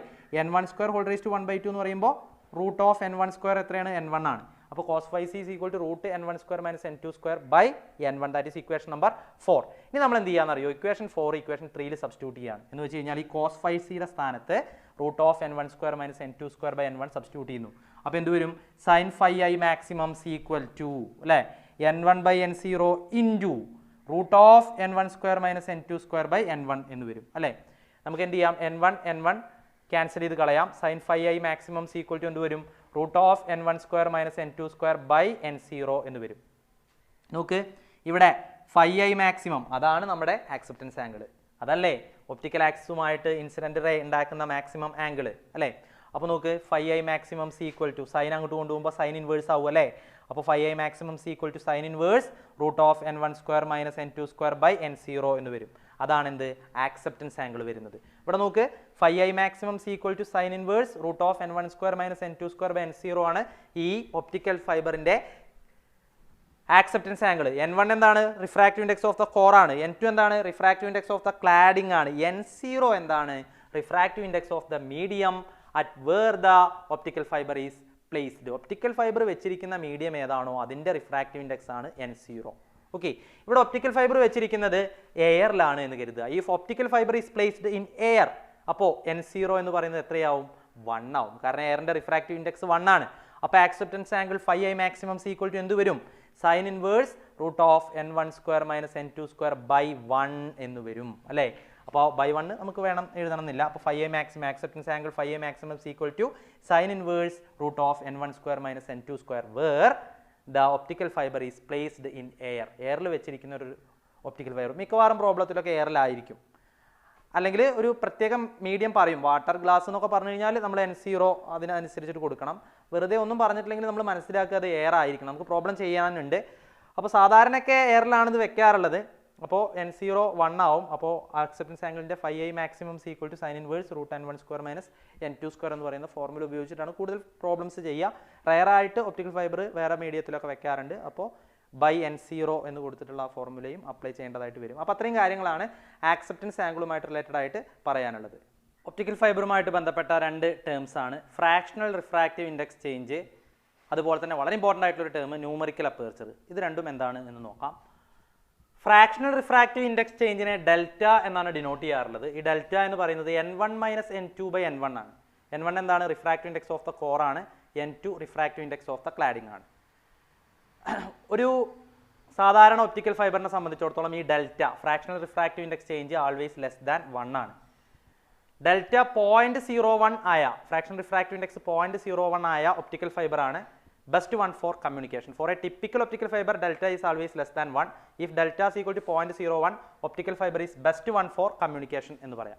Speaker 1: n1 square whole raised to 1/2 എന്ന് പറയുമ്പോൾ റൂട്ട് ഓഫ് n1 square എത്രയാണ്? n1 ആണ്. അപ്പോൾ cos 5c is equal to root n1 square minus n2 square by n1, that is equation number 4. ഇനി നമ്മൾ എന്ത് ചെയ്യാന്ന് അറിയോ? ഇക്വേഷൻ 4 ഇക്വേഷൻ 3ൽ സബ്സ്റ്റിറ്റ്യൂട്ട് ചെയ്യാണ്. എന്ന് വെച്ച് കഴിഞ്ഞാൽ ഈ cos 5cയുടെ സ്ഥാനത്ത് root of n1 square minus n2 square by n1 substitute ചെയ്യുന്നു. അപ്പോൾ എന്ത് വരും? sin 5i maximum equal to അല്ലേ n1/n0 into root of n1 square minus n2 square by n1 എന്ന് വരും അല്ലേ? നമുക്ക് എന്ത് ചെയ്യാം? n1 ക്യാൻസൽ ചെയ്ത് കളയാം. sin 5i maximum equal to എന്ത് വരും? Root of n1 square minus n2 square by n0 എന്ന് വരും. നോക്ക്, ഇവിടെ 5i maximum അതാണ് നമ്മുടെ ആക്സെപ്റ്റൻസ് ആംഗിൾ അതല്ലേ? ഒപ്റ്റിക്കൽ ആക്സിസുമായിട്ട് ഇൻസിഡന്റ് റേ ഉണ്ടാക്കുന്ന മാക്സിമം ആംഗിൾ അല്ലേ? അപ്പോൾ നോക്ക്, 5i maximum equal to sign അങ്ങോട്ട് കൊണ്ടുപോകുമ്പോൾ സൈൻ ഇൻവേഴ്സ് ആവും അല്ലേ? അപ്പോൾ 5i maximum equal to sine inverse root of n1 square minus n2 square by n0 എന്ന് വരും. അതാണ് എന്ത്? ആക്സെപ്റ്റൻസ് ആംഗിൾ വരുന്നത്. ഇവിടെ നോക്ക്, 5i maximum equal to sine inverse root of n1 square minus n2 square by n0 ആണ് ഈ optical ഫൈബറിന്റെ acceptance angle. n1 എന്താണ്? Refractive index of the core ആണ്. n2 എന്താണ്? Refractive index of the cladding ആണ്. n0 എന്താണ്? Refractive index of the medium at where the optical fibre is placed. Optical fibre വെച്ചിരിക്കുന്ന medium ഏതാണോ അതിൻ്റെ refractive index ആണ് n0. Okay, ഇവിടെ optical fibre വെച്ചിരിക്കുന്നത് എയറിലാണ് എന്ന് കരുതുക. ഈ optical fibre is placed in air, അപ്പോൾ n0 എന്ന് പറയുന്നത് എത്രയാവും? 1 ആവും. കാരണം എയറിൻ്റെ റിഫ്രാക്റ്റീവ് ഇൻഡെക്സ് 1 ആണ്. അപ്പോൾ acceptance angle 5i maximum equal to എന്ത് വരും? Sine inverse root of n1 square minus n2 square by 1 എന്ന് വരും അല്ലേ. അപ്പോൾ ബൈ 1 നമുക്ക് വേണം എഴുതണമെന്നില്ല. അപ്പോൾ phi A maximum acceptance angle phi A maximum is equal to sin inverse root of n1 square minus n2 square where the optical fiber is placed in air. എയറിൽ വെച്ചിരിക്കുന്ന ഒരു ഒപ്റ്റിക്കൽ ഫൈബർ മിക്കവാറും പ്രോബ്ലത്തിലൊക്കെ എയറിലായിരിക്കും. അല്ലെങ്കിൽ ഒരു പ്രത്യേകം മീഡിയം പറയും, water glass എന്നൊക്കെ പറഞ്ഞു കഴിഞ്ഞാൽ നമ്മൾ n0 അതിനനുസരിച്ചിട്ട് കൊടുക്കണം. വെറുതെ ഒന്നും പറഞ്ഞിട്ടില്ലെങ്കിൽ നമ്മൾ മനസ്സിലാക്കുക അത് എയർ ആയിരിക്കണം, നമുക്ക് പ്രോബ്ലം ചെയ്യാനുണ്ട്. അപ്പോൾ സാധാരണയൊക്കെ എയറിലാണ് ഇത് വെക്കാറുള്ളത്. അപ്പോൾ n0 1 ആവും. അപ്പോൾ ആക്സെപ്റ്റൻസ് ആംഗിളിൻ്റെ phi I maximum is equal to sin inverse root n1 square minus n2 square എന്ന് പറയുന്ന ഫോർമുല ഉപയോഗിച്ചിട്ടാണ് കൂടുതൽ പ്രോബ്ലംസ് ചെയ്യുക. റയറായിട്ട് ഒപ്റ്റിക്കൽ ഫൈബർ വേറെ മീഡിയത്തിലൊക്കെ വെക്കാറുണ്ട്. അപ്പോൾ ബൈ n0 എന്ന് കൊടുത്തിട്ടുള്ള ആ ഫോർമുലയും അപ്ലൈ ചെയ്യേണ്ടതായിട്ട് വരും. അപ്പോൾ അത്രയും കാര്യങ്ങളാണ് ആക്സെപ്റ്റൻസ് ആംഗിളുമായിട്ട് റിലേറ്റഡ് ആയിട്ട് പറയാനുള്ളത്. ഒപ്റ്റിക്കൽ ഫൈബറുമായിട്ട് ബന്ധപ്പെട്ട 2 ടേംസ് ആണ് ഫ്രാക്ഷണൽ റിഫ്രാക്റ്റീവ് ഇൻഡെക്സ് ചേഞ്ച്, അതുപോലെ തന്നെ വളരെ ഇമ്പോർട്ടൻ്റ് ആയിട്ടുള്ള ഒരു ടേം ന്യൂമറിക്കൽ അപ്പേർച്ചർ. ഇത് രണ്ടും എന്താണ് എന്ന് നോക്കാം. ഫ്രാക്ഷണൽ റിഫ്രാക്റ്റീവ് ഇൻഡെക്സ് ചേഞ്ചിനെ ഡെൽറ്റ എന്നാണ് ഡിനോട്ട് ചെയ്യാറുള്ളത്. ഈ ഡെൽറ്റ എന്ന് പറയുന്നത് n1 minus n2 by n1 ആണ്. n1 എന്താണ്? Refractive index of the core ആണ്. n2 refractive index of the cladding ആണ്. ഒരു സാധാരണ ഒപ്റ്റിക്കൽ ഫൈബറിനെ സംബന്ധിച്ചിടത്തോളം ഈ delta fractional refractive index change always less than 1 ആണ്. ഡെൽറ്റ 0.01 ആയ ഫ്രാക്ഷണൽ റിഫ്രാക്റ്റീവ് ഇൻഡെക്സ് 0.01 ആയ ഒപ്റ്റിക്കൽ ഫൈബർ ആണ് best one for communication. For a typical optical fibre delta is always less than 1. If delta is equal to 0.01 optical fibre is best one for communication എന്ന് പറയാം.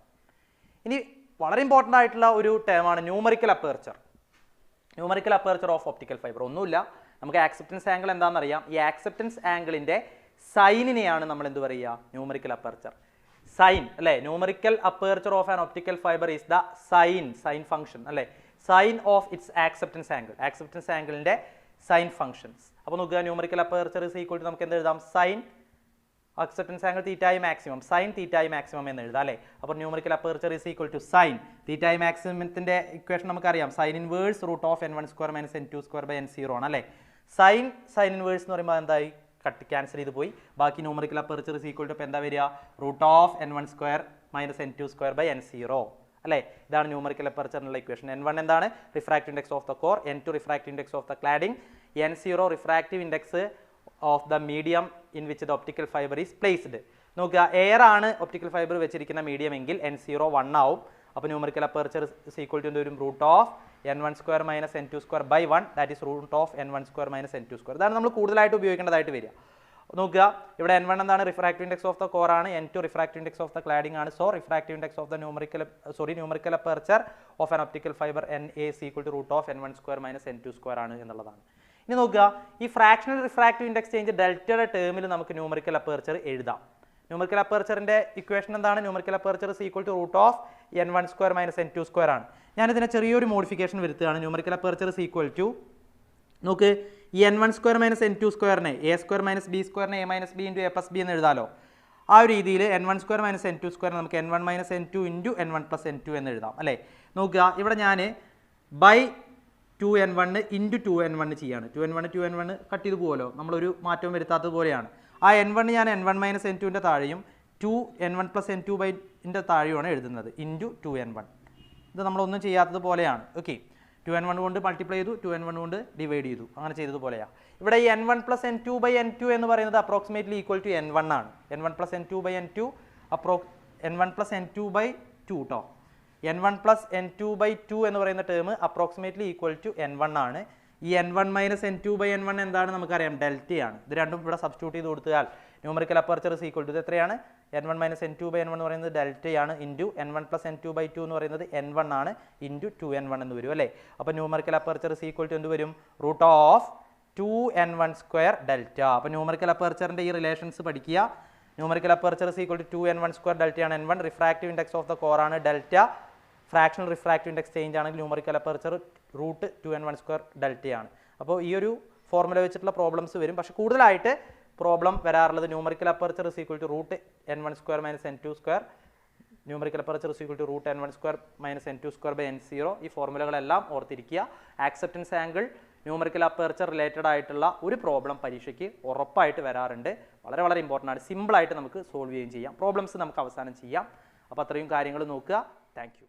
Speaker 1: ഇനി വളരെ important ആയിട്ടുള്ള ഒരു ടേമാണ് numerical aperture. Numerical aperture of optical fibre ഒന്നുമില്ല, നമുക്ക് acceptance angle എന്താണെന്ന് അറിയാം. ഈ ആക്സെപ്റ്റൻസ് ആംഗിളിൻ്റെ സൈനിനെയാണ് നമ്മൾ എന്ത് പറയുക? Numerical aperture. സൈൻ അല്ലേ? Numerical aperture of an optical fibre is the sine function അല്ലേ? Sine of its acceptance angle, acceptance ആംഗിളിൻ്റെ സൈൻ ഫംഗ്ഷൻസ്. അപ്പോൾ നോക്കുക, numerical aperture is equal to നമുക്ക് എന്ത് എഴുതാം? സൈൻ ആക്സെപ്റ്റൻസ് ആംഗിൾ തീറ്റായി മാക്സിമം, സൈൻ തീറ്റായി മാക്സിമം എന്ന് എഴുതാം അല്ലേ? അപ്പോൾ numerical aperture is equal to sine തീറ്റായി മാക്സിമത്തിൻ്റെ ഇക്വേഷൻ നമുക്കറിയാം. Sine inverse root of n1 square minus n2 square by n0 ആണ് അല്ലേ? സൈൻ ഇൻവേഴ്സ് എന്ന് പറയുമ്പോൾ എന്തായി? ക്യാൻസൽ ചെയ്ത് പോയി. ബാക്കി numerical aperture is equal to ഇപ്പോൾ എന്താ വരിക? Root of n1 square minus n2 square by n0 അല്ലേ? ഇതാണ് ന്യൂമറിക്കൽ അപ്പേർച്ചറിനുള്ള ഇക്വേഷൻ. n1 എന്താണ്? Refractive index of the core, n2 refractive index of the cladding, n0 refractive index of the medium in which the optical fibre is placed. നോക്കുക, air ആണ് optical fibre വെച്ചിരിക്കുന്ന medium എങ്കിൽ n0 1 ആവും. അപ്പോൾ numerical aperture is equal to എന്ത് വരും? Root of n1 square minus n2 square by 1 that is root of n1 square minus n2 square. ഇതാണ് നമ്മൾ കൂടുതലായിട്ട് ഉപയോഗിക്കേണ്ടതായിട്ട് വരിക. നോക്കുക, ഇവിടെ n1 എന്താണ്? Refractive index of the core ആണ്, n2 refractive index of the cladding ആണ്. So refractive index of the numerical aperture of an optical fibre n is equal to root of n1 square minus n2 square ആണ് എന്നുള്ളതാണ്. ഇനി നോക്കുക, ഈ fractional refractive index change ഡെൽറ്റയുടെ ടേമിൽ നമുക്ക് numerical aperture എഴുതാം. ന്യൂമറിക്കൽ അപ്പേർച്ചറിന്റെ ഇക്വേഷൻ എന്താണ്? Numerical aperture is equal to root of n1 square minus n2 square ആണ്. ഞാനിതിനെ ചെറിയൊരു മോഡിഫിക്കേഷൻ വരുത്തുകയാണ്. Numerical aperture is equal to, നോക്ക്, ഈ n1 സ്ക്വയർ മൈനസ് n2 സ്ക്വയറിനെ a സ്ക്വയർ മൈനസ് b സ്ക്വയറിനെ a minus b into a plus b എന്ന് എഴുതാമല്ലോ. ആ ഒരു രീതിയിൽ n1 സ്ക്വയർ മൈനസ് n2 സ്ക്വയറിനെ നമുക്ക് n1 minus n2 into n1 plus n2 എന്ന് എഴുതാം അല്ലേ? നോക്കുക, ഇവിടെ ഞാൻ ബൈ 2n1 ഇൻറ്റു 2n1 ചെയ്യാണ്. 2n1 കട്ട് ചെയ്ത് പോകുമല്ലോ, നമ്മളൊരു മാറ്റവും വരുത്താത്തത് പോലെയാണ്. ആ n1 ഞാൻ n1 മൈനസ് n2ൻ്റെ താഴെയും 2n1 പ്ലസ് n2 ബൈൻ്റെ താഴെയുമാണ് എഴുതുന്നത് ഇൻറ്റു 2n1. ഇത് നമ്മളൊന്നും ചെയ്യാത്തത് പോലെയാണ്. ഓക്കെ, 2n1 കൊണ്ട് മൾട്ടിപ്ലൈ ചെയ്തു, 2n1 കൊണ്ട് ഡിവൈഡ് ചെയ്തു, അങ്ങനെ ചെയ്തതുപോലെയാണ്. ഇവിടെ ഈ n1 plus n2 by n2 എന്ന് പറയുന്നത് അപ്രോക്സിമേറ്റ്ലി ഈക്വൽ ടു n1 ആണ്. n1 plus n2 by n2 n1 plus n2 by 2 കേട്ടോ. n1 പ്ലസ് n2 ബൈ 2 എന്ന് പറയുന്ന term approximately equal to n1 ആണ്. ഈ n1 minus n2 by n1 എന്താണ്? നമുക്കറിയാം, ഡെൽറ്റയാണ്. ഇത് രണ്ടും ഇവിടെ സബ്സ്റ്റിറ്റ്യൂട്ട് ചെയ്ത് കൊടുത്താൽ numerical aperture is equal to ഇത് എത്രയാണ്? n1 minus n2 by n1 എന്ന് പറയുന്നത് ഡെൽറ്റയാണ് into n1 plus n2 by 2 എന്ന് പറയുന്നത് n1 ആണ് ഇൻറ്റു 2n1 എന്ന് വരും അല്ലേ? അപ്പോൾ numerical aperture is equal to എന്ത് വരും? Root of 2n1 square delta. അപ്പോൾ ന്യൂമറിക്കൽ അപ്പേർച്ചറിൻ്റെ ഈ റിലേഷൻസ് പഠിക്കുക. Numerical aperture is equal to 2n1 square ഡെൽറ്റയാണ്. n1 refractive index of the core ആണ് delta. Fractional refractive index change ആണെങ്കിൽ numerical aperture root 2n1 square ഡെൽറ്റയാണ്. അപ്പോൾ ഈ ഒരു ഫോർമുല വെച്ചിട്ടുള്ള പ്രോബ്ലംസ് വരും. പക്ഷേ കൂടുതലായിട്ട് പ്രോബ്ലം വരാറുള്ളത് numerical aperture is equal to root n1 square minus n2 square, numerical aperture is equal to root n1 square minus n2 square by n0. ഈ ഫോർമുലകളെല്ലാം ഓർത്തിരിക്കുക. Acceptance angle numerical aperture related ആയിട്ടുള്ള ഒരു problem പരീക്ഷയ്ക്ക് ഉറപ്പായിട്ട് വരാറുണ്ട്. വളരെ വളരെ ഇമ്പോർട്ടൻ്റ് ആണ്. സിമ്പിളായിട്ട് നമുക്ക് സോൾവ് ചെയ്യുകയും ചെയ്യാം. പ്രോബ്ലംസ് നമുക്ക് അവസാനം ചെയ്യാം. അപ്പോൾ അത്രയും കാര്യങ്ങൾ നോക്കുക. Thank you.